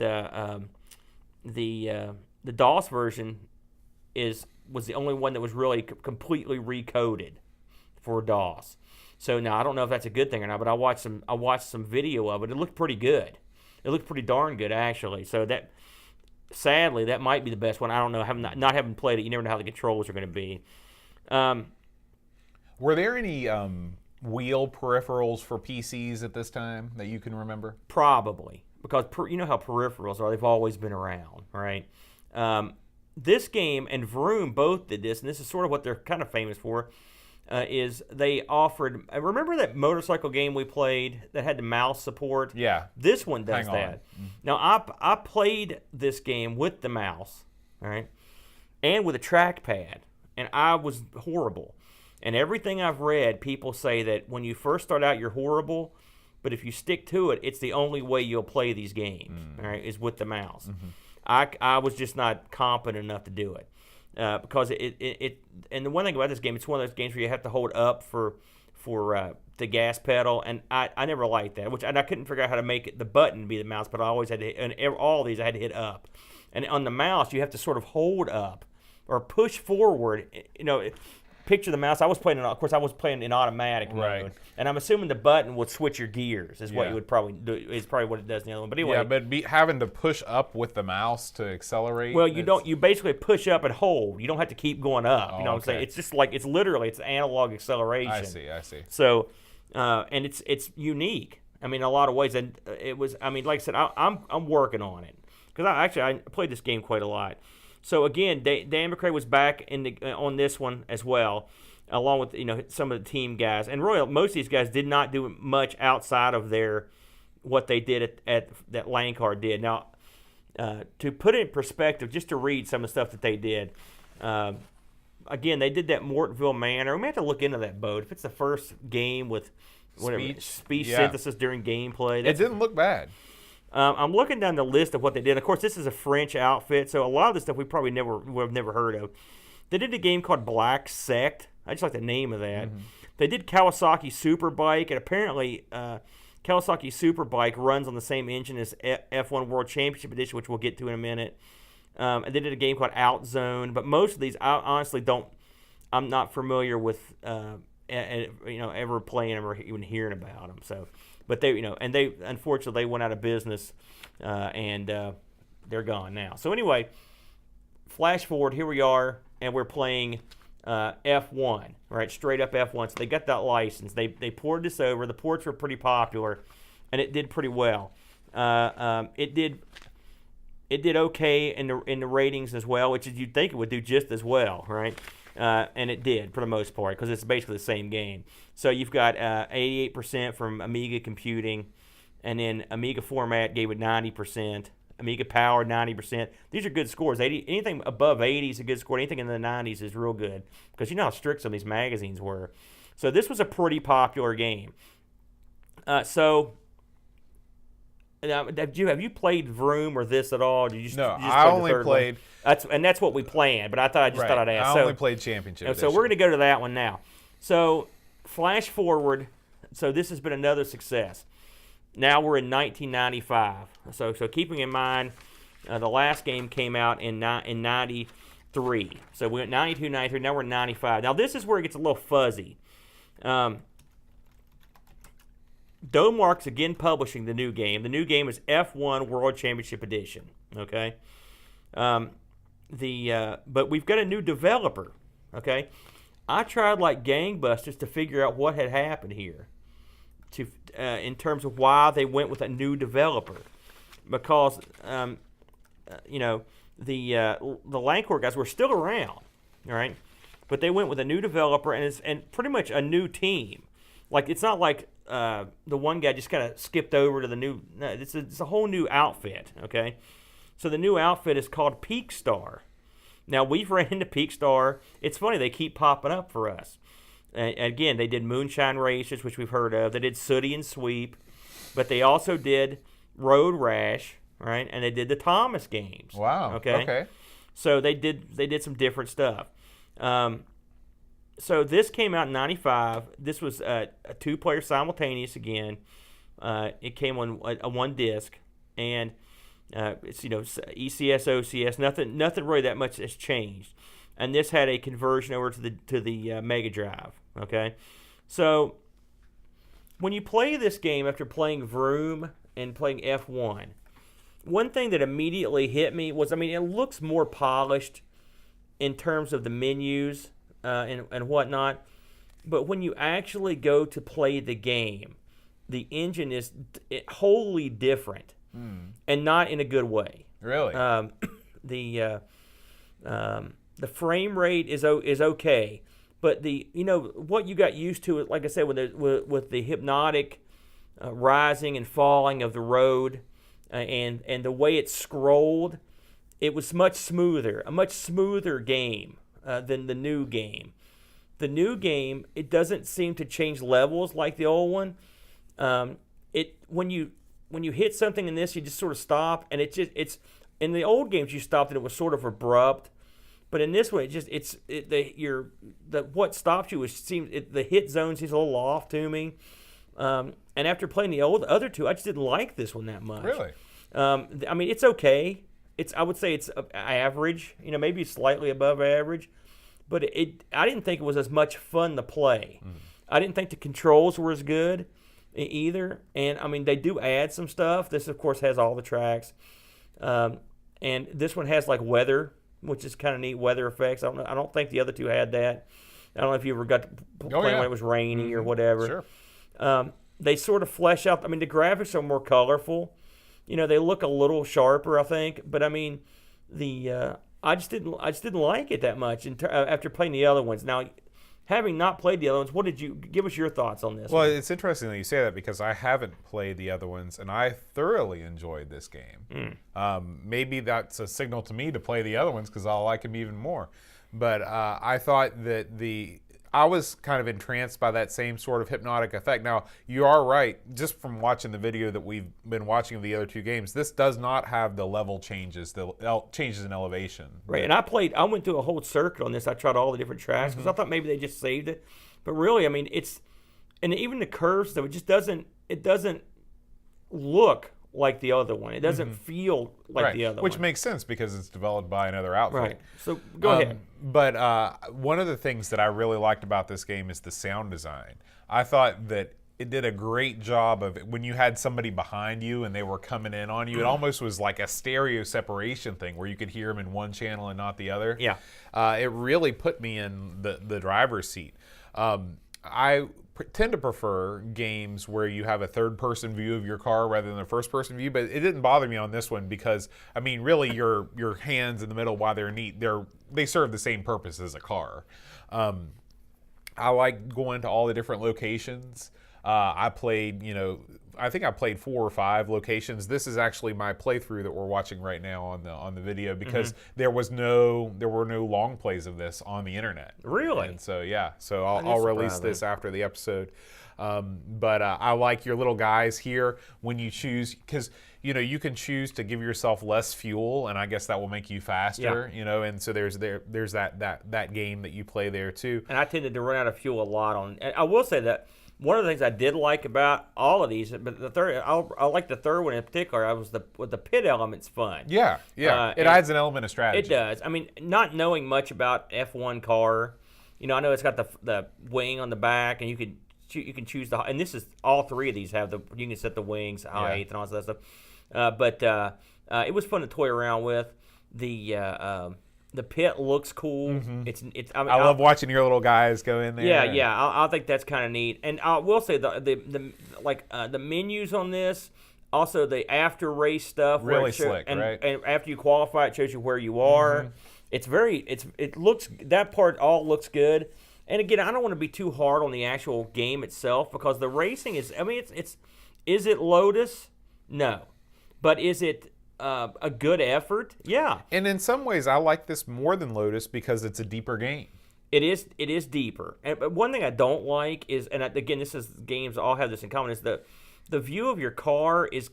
the DOS version was the only one that was really completely recoded for DOS. So now I don't know if that's a good thing or not, but I watched some video of it. It looked pretty good. It looked pretty darn good actually. So that, sadly, that might be the best one. I don't know. Not having played it, you never know how the controls are going to be. Were there any wheel peripherals for PCs at this time that you can remember? Probably, because you know how peripherals are. They've always been around, right? This game and Vroom both did this, and this is sort of what they're kind of famous for, is they offered... remember that motorcycle game we played that had the mouse support? Yeah. This one does Hang on. that. Now, I played this game with the mouse, all right, and with a trackpad, and I was horrible. And everything I've read, people say that when you first start out, you're horrible, but if you stick to it, it's the only way you'll play these games, all right, is with the mouse. I was just not competent enough to do it. Because it and the one thing about this game, it's one of those games where you have to hold up for the gas pedal, and I never liked that. I couldn't figure out how to make it the button be the mouse, but I always had to hit, and all these I had to hit up. And on the mouse, you have to sort of hold up or push forward. Picture the mouse. I was playing in automatic mode, and I'm assuming the button would switch your gears. Is what you would probably do. Is probably what it does in the other one. But anyway, Yeah, but having to push up with the mouse to accelerate. well, you don't. You basically push up and hold. You don't have to keep going up. You know what I'm saying? okay. It's just like it's analog acceleration. I see. So, and it's unique. I mean, in a lot of ways, and it was. I mean, like I said, I'm working on it because I played this game quite a lot. So again, Dan McRae was back on this one as well, along with some of the team guys. And really, most of these guys did not do much outside of what they did at that Lankhor did. Now, to put it in perspective, just to read some of the stuff that they did. Again, they did that Mortonville Manor. We may have to look into that boat. If it's the first game with speech synthesis during gameplay, It didn't look bad. I'm looking down the list of what they did. Of course, this is a French outfit, so a lot of the stuff we probably would have never heard of. They did a game called Black Sect. I just like the name of that. They did Kawasaki Superbike, and apparently Kawasaki Superbike runs on the same engine as F1 World Championship Edition, which we'll get to in a minute. And they did a game called Outzone, but most of these, I honestly I'm not familiar with, ever playing them or even hearing about them. So. But they unfortunately they went out of business, and they're gone now. So anyway, flash forward, here we are, and we're playing F1, right? Straight up F1. So they got that license. They poured this over. The ports were pretty popular, and it did pretty well. It did okay in the ratings as well, which is you'd think it would do just as well, right? And it did for the most part because it's basically the same game. So you've got 88% from Amiga Computing, and then Amiga Format gave it 90%. Amiga Power 90%. These are good scores. Anything above 80 is a good score. Anything in the 90s is real good because you know how strict some of these magazines were. So this was a pretty popular game. So have you played Vroom or this at all? Did you No, you just I play the only third played. one? That's what we planned, but I thought I'd ask. I only played Championship. So we're going to go to that one now. So flash forward. So this has been another success. Now we're in 1995. So keeping in mind, the last game came out in 93. So we went 92, 93. Now we're in 95. Now this is where it gets a little fuzzy. Domark's again publishing the new game. The new game is F1 World Championship Edition. Okay. But we've got a new developer. Okay. I tried like gangbusters to figure out what had happened here, in terms of why they went with a new developer, because the Lankhor guys were still around, all right, but they went with a new developer and pretty much a new team. Like it's not like the one guy just kind of skipped over to the new. No, it's a whole new outfit. Okay, so the new outfit is called Peak Star. Now we've ran into Peak Star. It's funny, they keep popping up for us. And again, they did Moonshine Races, which we've heard of. They did Sooty and Sweep, but they also did Road Rash, right? And they did the Thomas games. Wow. Okay. So they did some different stuff. So this came out in '95. This was a 2-player simultaneous again. It came on a 1 disc, and it's ECS, OCS. Nothing really that much has changed. And this had a conversion over to the Mega Drive. Okay, so when you play this game after playing Vroom and playing F1, one thing that immediately hit me was, it looks more polished in terms of the menus and whatnot, but when you actually go to play the game, the engine is wholly different, and not in a good way. Really? The frame rate is okay, but what you got used to, like I said, with the hypnotic rising and falling of the road, and the way it scrolled, it was a much smoother game than the new game. The new game, it doesn't seem to change levels like the old one. When you hit something in this, you just sort of stop, and it's in the old games you stopped and it was sort of abrupt. But in this one, what stops you the hit zone seems a little off to me. And after playing the other two, I just didn't like this one that much. Really? It's okay. I would say it's average. Maybe slightly above average. But I didn't think it was as much fun to play. I didn't think the controls were as good either. And they do add some stuff. This, of course, has all the tracks. And this one has like weather, which is kind of neat, weather effects. I don't think the other two had that. I don't know if you ever got to play when it was raining or whatever. Sure. They sort of flesh out. The graphics are more colorful. They look a little sharper, I think. But I just didn't like it that much after playing the other ones. Now, having not played the other ones, what did you give us your thoughts on this? Well, it's interesting that you say that because I haven't played the other ones, and I thoroughly enjoyed this game. Maybe that's a signal to me to play the other ones because I'll like them even more. But I thought that I was kind of entranced by that same sort of hypnotic effect. Now, you are right. Just from watching the video that we've been watching of the other two games, this does not have the level changes, the changes in elevation. Right, and I went through a whole circuit on this. I tried all the different tracks because I thought maybe they just saved it. But really, and even the curves, though, it doesn't look like the other one. It doesn't feel like the other one. Which makes sense because it's developed by another outfit. Right. So go ahead. But one of the things that I really liked about this game is the sound design. I thought that it did a great job of when you had somebody behind you and they were coming in on you. It almost was like a stereo separation thing where you could hear them in one channel and not the other. Yeah. It really put me in the driver's seat. I tend to prefer games where you have a third-person view of your car rather than a first-person view, but it didn't bother me on this one because, really, your hands in the middle, while they're neat, they serve the same purpose as a car. I like going to all the different locations. I played, I think I played 4 or 5 locations. This is actually my playthrough that we're watching right now on the video because there were no long plays of this on the internet. Really? And so I'll release this after the episode. But I like your little guys here when you choose because you can choose to give yourself less fuel, and I guess that will make you faster. And so there's that game that you play there too. And I tended to run out of fuel a lot on. And I will say that. One of the things I did like about all of these, but the third, I like the third one in particular. With the pit element's fun. Yeah. It adds an element of strategy. It does. Not knowing much about F1 car, I know it's got the wing on the back, and you can choose and this is all 3 of these have you can set the wings height and all that stuff. But it was fun to toy around with. The pit looks cool. I love watching your little guys go in there. Yeah. I think that's kind of neat. And I will say the menus on this, also the after race stuff, really slick, right? And after you qualify, it shows you where you are. It looks that part all looks good. And again, I don't want to be too hard on the actual game itself because the racing is. I mean, is it Lotus? No, but is it a good effort? Yeah. And in some ways, I like this more than Lotus because it's a deeper game. It is deeper. But one thing I don't like is, and again, this is games all have this in common, is the view of your car is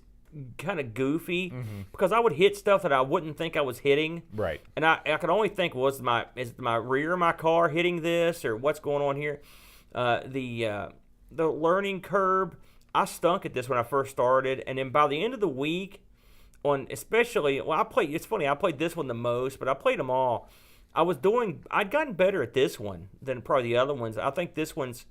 kind of goofy because I would hit stuff that I wouldn't think I was hitting. Right. And I could only think, is my rear of my car hitting this or what's going on here? The learning curve, I stunk at this when I first started, and then by the end of the week, it's funny, I played this one the most, but I played them all. I'd gotten better at this one than probably the other ones. I think this one's,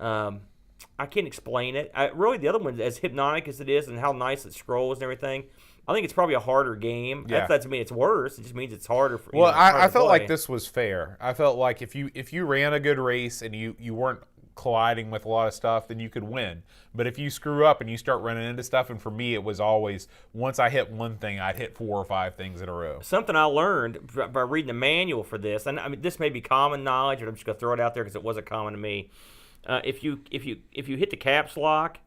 I can't explain it. Really, the other one, as hypnotic as it is and how nice it scrolls and everything, I think it's probably a harder game. Yeah. That doesn't mean it's worse. It just means it's harder. I felt like this was fair. I felt like if you ran a good race and you weren't colliding with a lot of stuff, then you could win. But if you screw up and you start running into stuff, and for me, it was always, once I hit one thing, I'd hit 4 or 5 things in a row. Something I learned by reading the manual for this, and I mean, this may be common knowledge, but I'm just going to throw it out there because it wasn't common to me. If you hit the caps lock,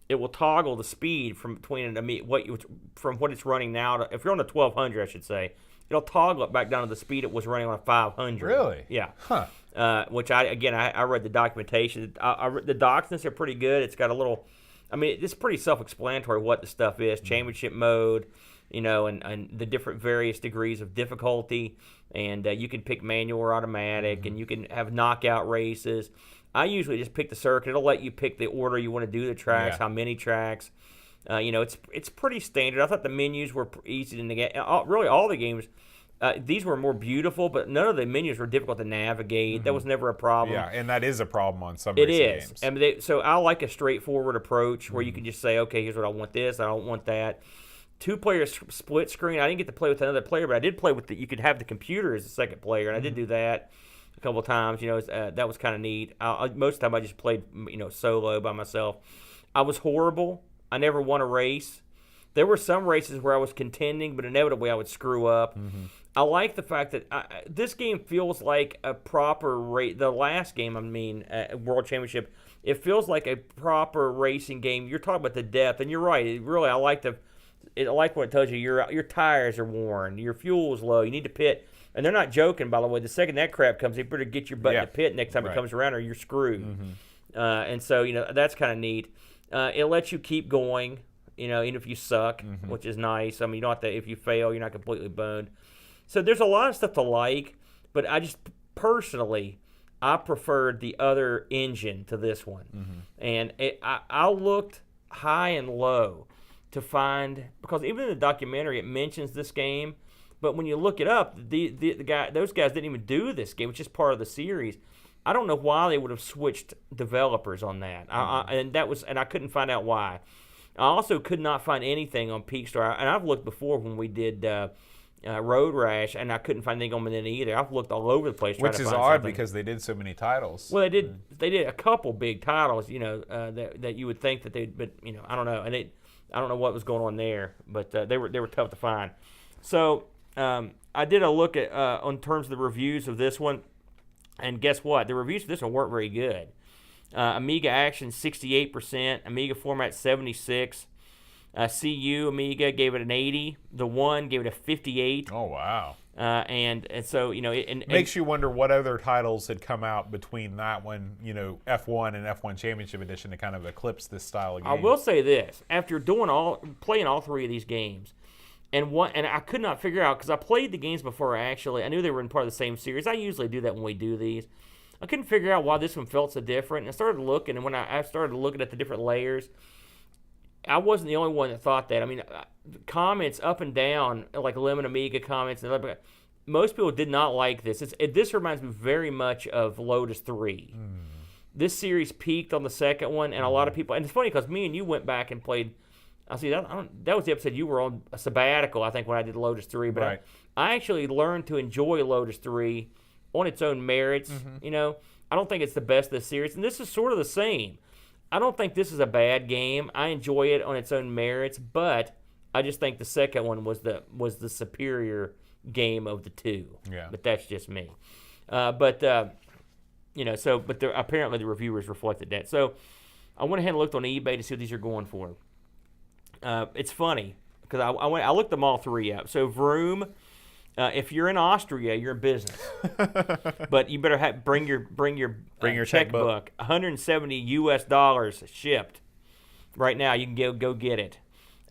it will toggle the speed from what it's running now to, if you're on the 1200, I should say, it'll toggle it back down to the speed it was running on a 500. Really? Yeah. Huh. Which I read the documentation. The documents are pretty good. It's got a little, I mean, it's pretty self-explanatory what the stuff is. Championship mode, and the different various degrees of difficulty, and you can pick manual or automatic, and you can have knockout races. I usually just pick the circuit. It'll let you pick the order you want to do the tracks, how many tracks. It's pretty standard. I thought the menus were easy to get. Really, all the games. These were more beautiful, but none of the menus were difficult to navigate. That was never a problem. Yeah, and that is a problem on some It racing is. games. I mean, so I like a straightforward approach where you can just say, okay, here's what I want this, I don't want that. 2-player split screen. I didn't get to play with another player, but I did play with you could have the computer as the second player, and I did do that a couple of times. That was kind of neat. Most of the time I just played, solo by myself. I was horrible. I never won a race. There were some races where I was contending, but inevitably I would screw up. I like the fact that this game feels like a proper race. The last game, World Championship, it feels like a proper racing game. You're talking about the depth, and you're right. I like what it tells you. Your tires are worn, your fuel's low. You need to pit, and they're not joking. By the way, the second that crap comes, you better get your butt in the pit next time it comes around, or you're screwed. And so that's kind of neat. It lets you keep going. Even if you suck, which is nice. I mean, you don't have to. If you fail, you're not completely boned. So there's a lot of stuff to like, but I just personally, I preferred the other engine to this one. And I looked high and low to find, because even in the documentary it mentions this game, but when you look it up, those guys didn't even do this game, which is part of the series. I don't know why they would have switched developers on that. And I couldn't find out why. I also could not find anything on Peakstar, and I've looked before when we did Road Rash, and I couldn't find anything on it either. I've looked all over the place trying to find something. Which is odd because they did so many titles. Well, they did a couple big titles, that you would think that they'd, but I don't know, and I don't know what was going on there, but they were tough to find. So I did a look at on terms of the reviews of this one, and guess what? The reviews for this one weren't very good. Amiga Action 68%, Amiga Format 76%. CU Amiga gave it an 80. The One gave it a 58. Oh wow! And so it makes you wonder what other titles had come out between that one, F1 and F1 Championship Edition to kind of eclipse this style of game. I will say this: after playing all 3 of these games, and I could not figure out, because I played the games before. I knew they were in part of the same series. I usually do that when we do these. I couldn't figure out why this one felt so different. And I started looking, and when I started looking at the different layers, I wasn't the only one that thought that. I mean, comments up and down, like Lemon Amiga comments, and most people did not like this. This reminds me very much of Lotus 3. This series peaked on the second one, and a lot of people. And it's funny because me and you went back and played. That was the episode you were on a sabbatical, I think, when I did Lotus 3. But I actually learned to enjoy Lotus 3 on its own merits. I don't think it's the best of the series, and this is sort of the same. I don't think this is a bad game. I enjoy it on its own merits, but I just think the second one was the superior game of the two. Yeah. But that's just me. but apparently the reviewers reflected that. So I went ahead and looked on eBay to see what these are going for. It's funny because I looked them all three up. So Vroom, if you're in Austria, you're in business, but you better bring your checkbook. $170 shipped. Right now, you can go get it.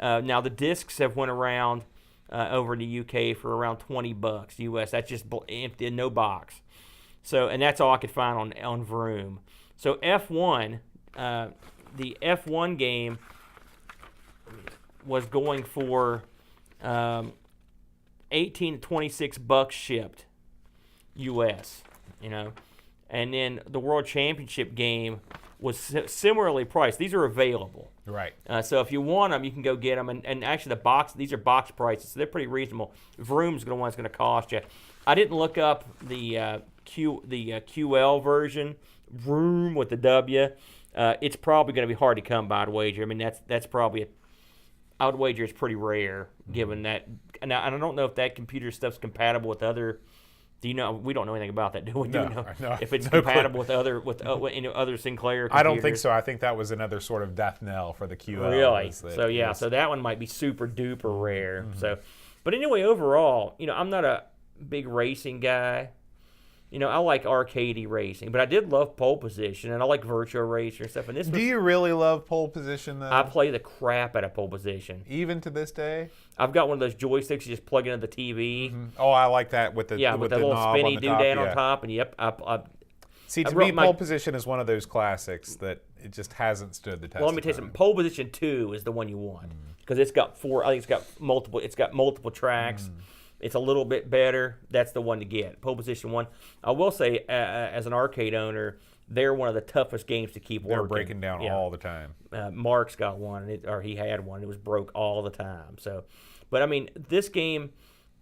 Now the discs have went around over in the UK for around $20 US. That's just empty, no box. So, and that's all I could find on Vroom. So F1, the F1 game was going for $18 to $26 shipped US. And then the World Championship game was similarly priced. These are available. Right. So if you want them, you can go get them. And actually, these are box prices, so they're pretty reasonable. Vroom's the one that's going to cost you. I didn't look up the QL version, Vroom with the W. It's probably going to be hard to come by, I'd wager. I mean, that's probably I would wager it's pretty rare, given that. And I don't know if that computer stuff's compatible with other. Do you know? We don't know anything about that, do we? No, if it's compatible with other Sinclair computers. I don't think so. I think that was another sort of death knell for the QL. Really? So that one might be super duper rare. So, but anyway, overall, I'm not a big racing guy. I like arcadey racing, but I did love Pole Position, and I like Virtua Racer and stuff. And Do you really love Pole Position, though? I play the crap out of Pole Position. Even to this day? I've got one of those joysticks you just plug into the TV. Mm-hmm. Oh, I like that with the with that little spinny doodad on top, and See, to me, Pole Position is one of those classics that it just hasn't stood the test. Well, let me tell you something. Pole Position 2 is the one you want because it's got multiple tracks. It's a little bit better. That's the one to get. Pole Position 1. I will say, as an arcade owner, they're one of the toughest games to keep working. They're breaking down all the time. Mark's got one, or he had one. It was broke all the time. So, but I mean, this game,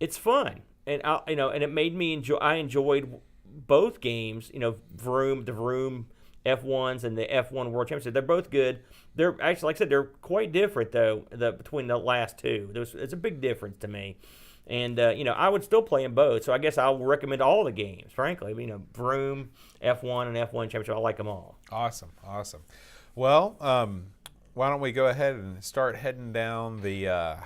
it's fun, and and it made me enjoy. I enjoyed both games. The Vroom F1s and the F1 World Championship. They're both good. They're actually, like I said, they're quite different though. Between the last two, it's a big difference to me. And, I would still play them both. So I guess I'll recommend all the games, frankly. Vroom, F1, and F1 Championship. I like them all. Awesome. Well, why don't we go ahead and start heading down the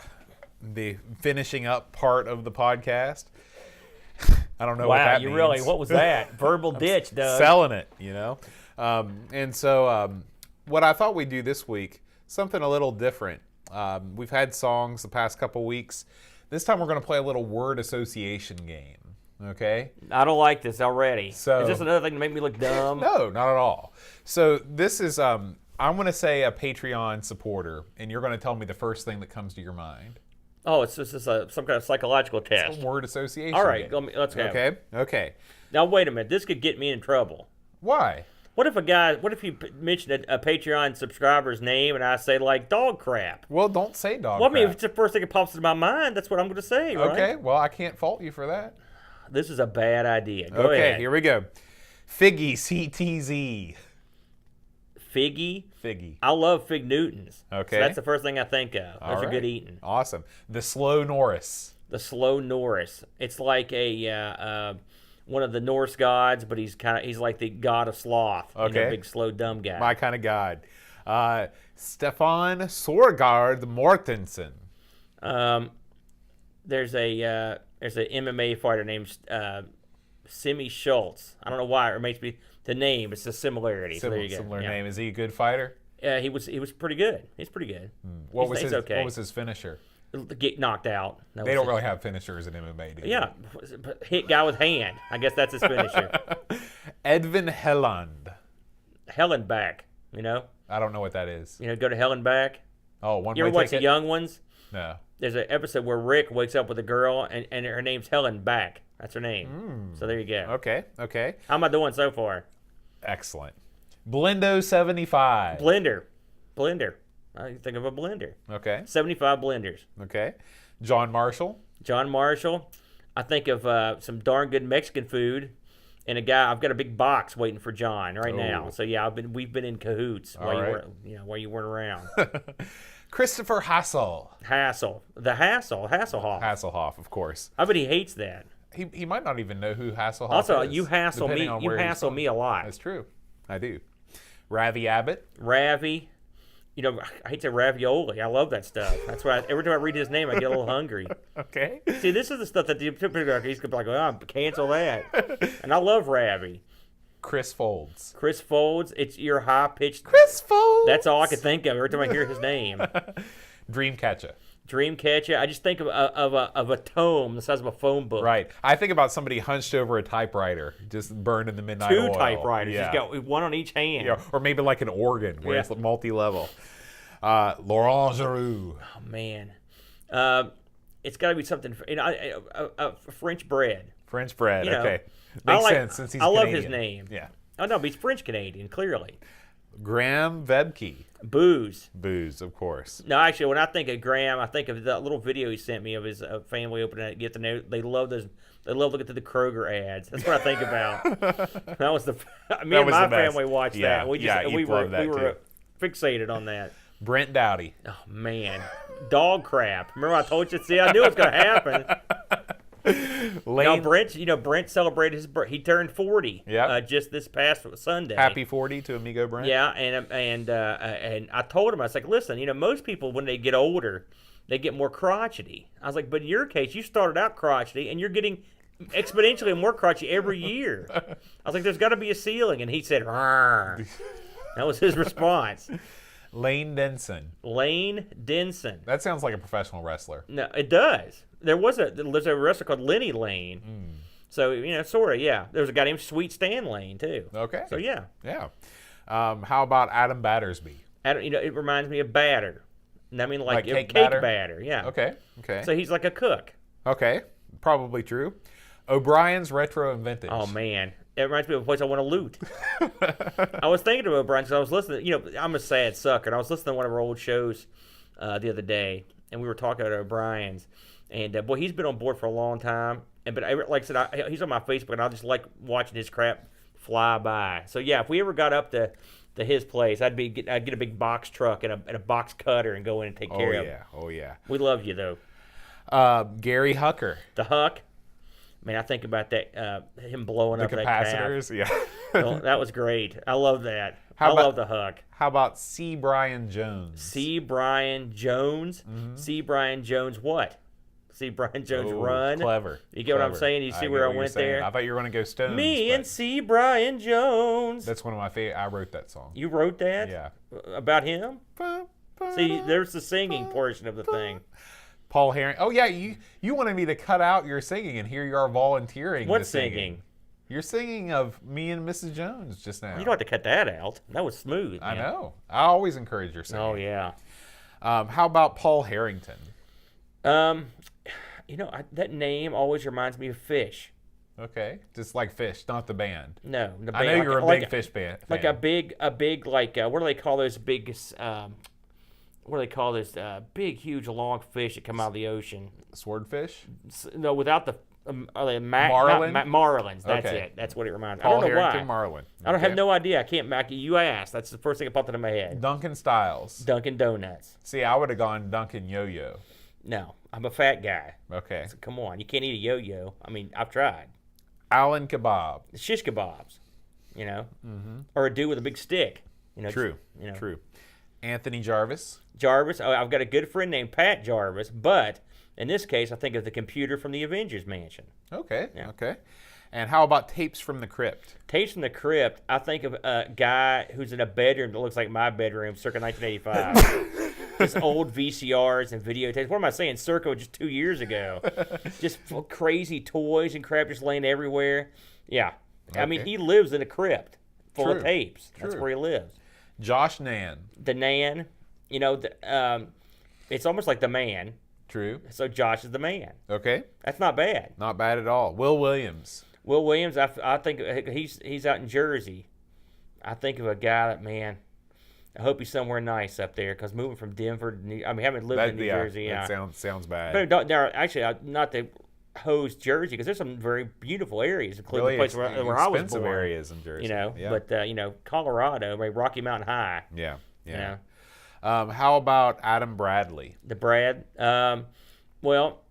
finishing up part of the podcast. I don't know what that means. Wow, what was that? Verbal ditch, Doug. Selling it, And so what I thought we'd do this week, something a little different. We've had songs the past couple weeks. This time we're going to play a little word association game, okay? I don't like this already. So, is this another thing to make me look dumb? No, not at all. So this is, I'm going to say a Patreon supporter, and you're going to tell me the first thing that comes to your mind. Oh, it's just some kind of psychological test. It's a word association All right, game. let's go. Okay. Now, wait a minute. This could get me in trouble. Why? What if you mention a Patreon subscriber's name and I say, like, dog crap? Well, don't say dog crap. Well, I mean, if it's the first thing that pops into my mind, that's what I'm going to say, right? Okay, well, I can't fault you for that. This is a bad idea. Go ahead. Okay, here we go. Figgy, CTZ. Figgy? I love Fig Newtons. Okay. So that's the first thing I think of. Those are good eating. Awesome. The Slow Norris. It's like a... one of the Norse gods, but he's like the god of sloth. Okay. Big, slow, dumb guy. My kind of god. Stefan Sorgard Mortensen. There's an MMA fighter named Simi Schultz. I don't know why it makes me the name. It's a similarity. So there you go. Similar name. Is he a good fighter? He was pretty good. He's pretty good. What was his finisher? Get knocked out. They don't really have finishers in MMA, do they? Yeah, hit guy with hand. I guess that's his finisher. Edvin Helland. Hellenbach, I don't know what that is. Go to Hellenbach. Oh, one-way You ever watch ticket? The Young Ones? No. There's an episode where Rick wakes up with a girl, and her name's Hellenbach. That's her name. So there you go. Okay. How am I doing so far? Excellent. Blendo75. Blender. I think of a blender. Okay. 75 blenders. Okay. John Marshall. I think of some darn good Mexican food, and I've got a big box waiting for John right now. So yeah, we've been in cahoots while you weren't around. Christopher Hasselhoff. Hasselhoff, of course. Hasselhoff, of course. I bet he hates that. He might not even know who Hasselhoff Also, is. you hassle me. depending on You where he's hassle from. me a lot. That's true. I do. Ravi Abbott. Ravi. You know, I hate to say ravioli. I love that stuff. That's why every time I read his name, I get a little hungry. Okay. See, this is the stuff that the typical he's gonna be like, "Oh, cancel that." And I love Ravi. Chris Folds. Chris Folds. It's your high pitched. Chris Folds. That's all I can think of every time I hear his name. Dreamcatcher. Dreamcatcher. I just think of a tome the size of a phone book. Right. I think about somebody hunched over a typewriter, just burned in the midnight Two oil. typewriters. Yeah. He's got one on each hand. Yeah, or maybe like an organ where Yeah. it's multi-level. Laurent Giroux. Oh man, it's got to be something. French bread. French bread. You know, Okay. I Makes like- sense since he's I love Canadian. his name. Yeah. Oh no, but he's French Canadian, clearly. Graham Vebke. Booze. Booze, of course. No, actually, when I think of Graham, I think of that little video he sent me of his family opening it. Get to know. They love those. They love looking through the Kroger ads. That's what I think about. That was the. Me and was my the best. family watched Yeah, that. We just yeah, we Eve were loved that we were fixated on that. Brent Dowdy. Oh man, dog crap. Remember I told you? See, I knew it was going to happen. Now, Lane. Brent celebrated his birthday. He turned 40. Yeah. Just this past Sunday. Happy 40 to Amigo Brent. Yeah, and I told him, I was like, listen, most people when they get older, they get more crotchety. I was like, but in your case, you started out crotchety, and you're getting exponentially more crotchety every year. I was like, there's got to be a ceiling, and he said, "Rrr." That was his response. Lane Denson. Lane Denson. That sounds like a professional wrestler. No, it does. There's a wrestler called Lenny Lane. So, sort of, yeah. There was a guy named Sweet Stan Lane, too. Okay. So, yeah. Yeah. How about Adam Battersby? It reminds me of batter. I mean, like cake cake batter? batter, yeah. Okay. Okay. So he's like a cook. Okay. Probably true. O'Brien's Retro and Vintage. Oh, man. It reminds me of a place I want to loot. I was thinking of O'Brien because I was listening. I'm a sad sucker. And I was listening to one of our old shows the other day, and we were talking about O'Brien's. And, boy, he's been on board for a long time. But like I said, he's on my Facebook, and I just like watching his crap fly by. So, yeah, if we ever got up to his place, I'd get a big box truck and a box cutter and go in and take care of him. Oh, yeah. We love you, though. Gary Hucker. The Huck. Man, I think about that, him blowing The up that calf. capacitors. Yeah. Oh, that was great. I love that. I How about- love the Huck. How about C. Brian Jones? C. Brian Jones. C. Brian Jones what? C. Brian Jones run. Clever. You get what I'm Clever. saying? You see get where I what you're went saying. there? I thought you were going to go Stones. Me but and C. Brian Jones. That's one of my favorite. I wrote that song. You wrote that? Yeah. About him? See, there's the singing portion of the thing. Paul Herring. Oh, yeah. You wanted me to cut out your singing, and here you are volunteering. What to singing? singing? You're singing of Me and Mrs. Jones just now. You don't have to cut that out. That was smooth. I man. know. I always encourage your singing. Oh, yeah. How about Paul Harrington? That name always reminds me of Fish. Okay. Just like Fish, not the band. No, the I know band, you're a like big Fish band. Like a big, what do they call those big, what do they call those big, huge, long fish that come out of the ocean? Swordfish? No, without the, are they Marlin? Marlins, that's Okay. it. That's what it reminds me. Paul I don't know Harrington, why. Marlin. I don't have Okay. no idea. I can't, you asked. That's the first thing that popped into my head. Duncan Styles. Dunkin' Donuts. See, I would have gone Duncan Yo-Yo. No, I'm a fat guy. Okay. So come on, you can't eat a yo-yo. I mean, I've tried. Alan Kebab. Shish kebabs, or a dude with a big stick. True. True. Anthony Jarvis. Jarvis. Oh, I've got a good friend named Pat Jarvis, but in this case, I think of the computer from the Avengers Mansion. Okay. Yeah. Okay. And how about Tapes from the Crypt? Tapes from the Crypt, I think of a guy who's in a bedroom that looks like my bedroom, circa 1985. Just old VCRs and videotapes. What am I saying? Circa just 2 years ago. Just crazy toys and crap just laying everywhere. Yeah. I mean, Okay. he lives in a crypt full of True. tapes. That's True. where he lives. Josh Nan. The Nan, it's almost like the man. True. So Josh is the man. Okay. That's not bad. Not bad at all. Will Williams. Will Williams, I think he's out in Jersey. I think of a guy that, man, I hope he's somewhere nice up there because moving from Denver to having lived in New Jersey, That sounds bad. But actually, not to hose Jersey because there's some very beautiful areas, including Really the place where I was expensive born. areas in Jersey. Yeah. But Colorado, Rocky Mountain High. Yeah. Yeah. You know, How about Adam Bradley? the Brad. Well,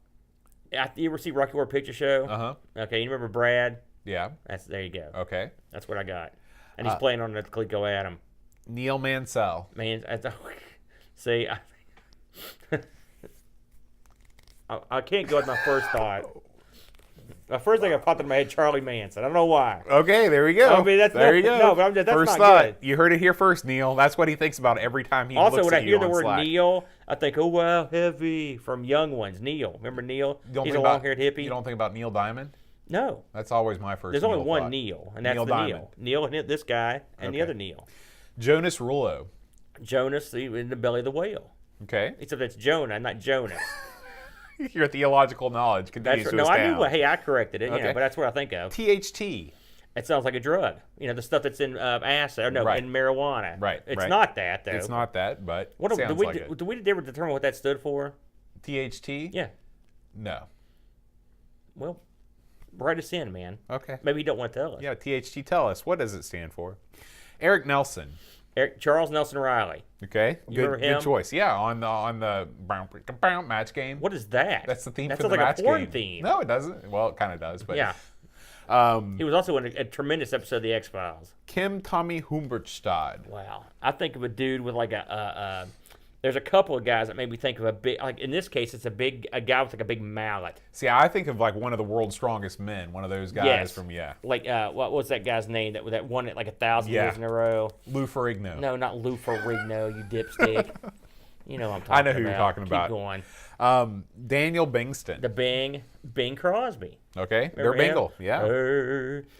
You ever see Rocky Horror Picture Show? Uh-huh. Okay, you remember Brad? Yeah. There you go. Okay. That's what I got. And he's playing on the Coleco Adam. Neil Mansell. Man, see, I can't go with my first thought. The first thing that popped in my head, Charlie Manson. I don't know why. Okay, there we go. I mean, there you go. No, but that's first not thought. good. You heard it here first, Neil. That's what he thinks about every time he Also, looks when at I you hear the on word Slack. Neil, I think, oh, wow, heavy from Young Ones. Neil. Remember Neil? You don't He's think a about- long-haired hippie. You don't think about Neil Diamond? No. That's always my first There's Neil only one thought. Neil, and that's Neil the Diamond. Neil. Neil, and this guy, and the Okay. other Neil. Jonas Rullo. Jonas, in the belly of the whale. Okay. Except it's Jonah, not Jonas. Your theological knowledge continues That's to no, I astound. knew. Hey, I corrected it. Okay. But that's what I think of. THT. It sounds like a drug. The stuff that's in acid, or no, Right. in marijuana. Right, It's right. not that though. It's not that, but What sounds like it. did we ever determine what that stood for? THT? Yeah. No. Well, write us in, man. Okay. Maybe you don't want to tell us. Yeah, THT, tell us. What does it stand for? Eric Nelson. Charles Nelson Riley. Okay. You remember him? Good choice. Yeah, on the match game. What is that? That's the theme that for sounds the like match a porn game. theme. No, it doesn't. Well, it kind of does, but Yeah. He was also in a tremendous episode of the X-Files. Kim Tommy Humbertstad. Wow. I think of a dude with like there's a couple of guys that made me think of a big, like in this case, it's a guy with like a big mallet. See, I think of like one of the world's strongest men, one of those guys Yes. from Like, what was that guy's name that won it like 1,000 Yeah. years in a row? Lou Ferrigno. No, not Lou Ferrigno, you dipstick. You know what I'm talking about. I know who you're talking about. Keep going. Daniel Bingston. The Bing Crosby. Okay, they're Remember him? Bengal. Yeah.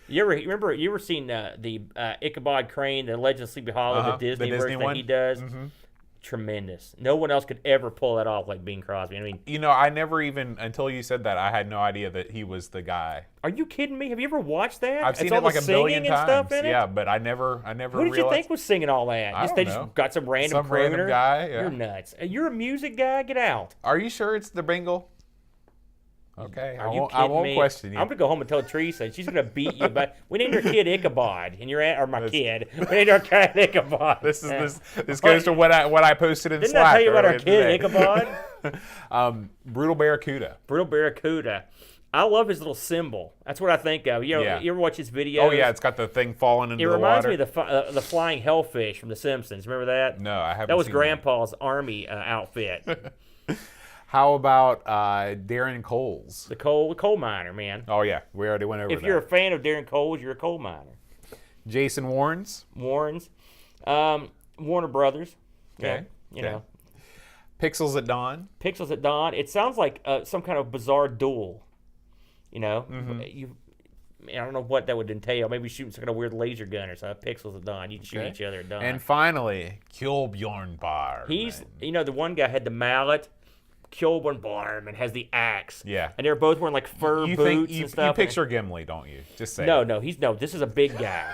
You ever seen the Ichabod Crane, the Legend of Sleepy Hollow, Uh-huh. the Disney The Disney version one? that he does? Mm-hmm. Tremendous. No one else could ever pull that off like Bing Crosby. I mean, You know, I never even until you said that I had no idea that he was the guy. are you kidding me? Have you ever watched that? I've It's seen all it like the a billion singing and times. stuff in it? Yeah, but I never Who did you realized. think was singing all that? I don't They know. just got some random Some random crooner? guy, yeah. You're nuts. You're a music guy? Get out. Are you sure it's the Bengal? Okay, Are I you won't, kidding I won't me? question you. I'm gonna go home and tell Teresa, and she's gonna beat you. But we named our kid Ichabod, and or my kid. We named our cat Ichabod. This goes to what I posted in Didn't Slack. I tell you about our earlier kid today. Ichabod? Brutal Barracuda. Brutal Barracuda. I love his little symbol. That's what I think of. You ever watch his videos? Oh yeah, it's got the thing falling into It the reminds water. me of the flying hellfish from The Simpsons. Remember that? No, I haven't. That was seen Grandpa's army outfit. How about Darren Coles? The coal miner, man. Oh yeah, we already went over If that. you're a fan of Darren Coles, you're a coal miner. Jason Warrens. Warrens, Warner Brothers. Okay. You know, Pixels at Dawn. Pixels at Dawn. It sounds like some kind of bizarre duel. You know, I don't know what that would entail. Maybe shooting some kind of weird laser gun or something. Pixels at Dawn. You can shoot each other at dawn. And finally, Kjolbjorn Bar. He's, the one guy had the mallet. Kjolbjorn Barman has the axe. Yeah. And they're both wearing like fur you boots think and you stuff. picture Gimli, don't you? Just say No, it. this is a big guy.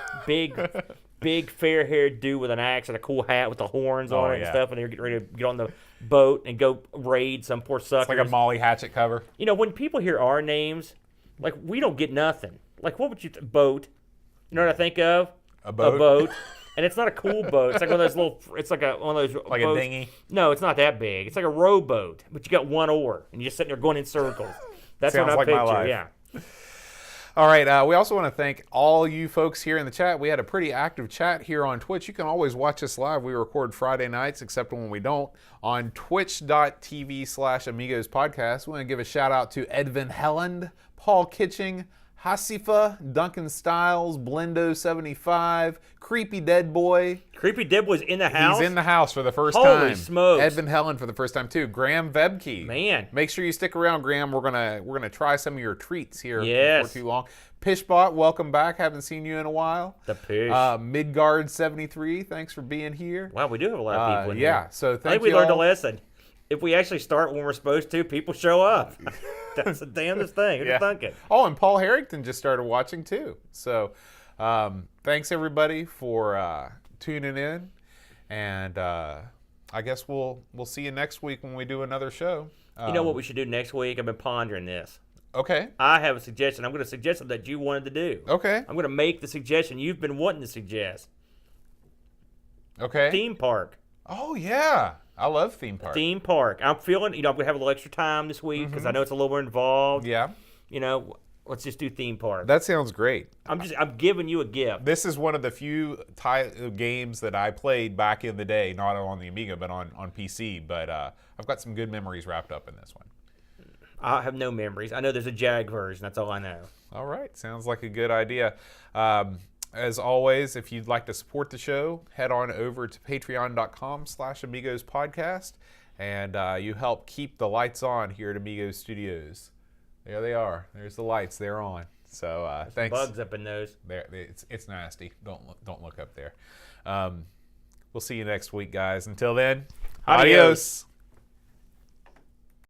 Big fair-haired dude with an axe and a cool hat with the horns on it and yeah. stuff, and they're getting ready to get on the boat and go raid some poor suckers. It's like a Molly Hatchet cover. When people hear our names, like, we don't get nothing. Like, what would you boat? You know what I think of? A boat? A boat. And it's not a cool boat. It's like one of those little. It's like one of those. Like boats. a dinghy? No, it's not that big. It's like a rowboat, but you got one oar, and you're just sitting there going in circles. That's Sounds what I like my picture. life. Yeah. All right, we also want to thank all you folks here in the chat. We had a pretty active chat here on Twitch. You can always watch us live. We record Friday nights, except when we don't, on twitch.tv/Amigos Podcast. We want to give a shout out to Edvin Helland, Paul Kitching, Hasifa, Duncan Styles, Blendo75, Creepy Dead Boy. Creepy Dead was in the house. He's in the house for the first Holy time. smokes. Edvin Helen for the first time too. Graham Vebke. Man. Make sure you stick around, Graham. We're gonna try some of your treats here Yes. before too long. Pishbot, welcome back. Haven't seen you in a while. The Pish. Midgard73, thanks for being here. Wow, we do have a lot of people in yeah, here. so I thank think we you learned a all. lesson. If we actually start when we're supposed to, people show up. That's the damnedest thing. Who'd have thunk it? Oh, and Paul Harrington just started watching too. So thanks everybody for tuning in, and I guess we'll see you next week when we do another show. You know what we should do next week? I've been pondering this. Okay. I have a suggestion. I'm going to suggest something that you wanted to do. Okay. I'm going to make the suggestion you've been wanting to suggest. Okay. Theme park. Oh yeah. I love theme park. Theme park. I'm feeling, I'm going to have a little extra time this week because I know it's a little more involved. Yeah. Let's just do theme park. That sounds great. I'm giving you a gift. This is one of the few games that I played back in the day, not on the Amiga, but on PC. But I've got some good memories wrapped up in this one. I have no memories. I know there's a JAG version. That's all I know. All right. Sounds like a good idea. As always, if you'd like to support the show, head on over to patreon.com/Amigos podcast, and you help keep the lights on here at Amigos Studios. There they are. There's the lights. They're on. So thanks. Bugs up in those. There, it's nasty. Don't look up there. We'll see you next week, guys. Until then, Adios. adios.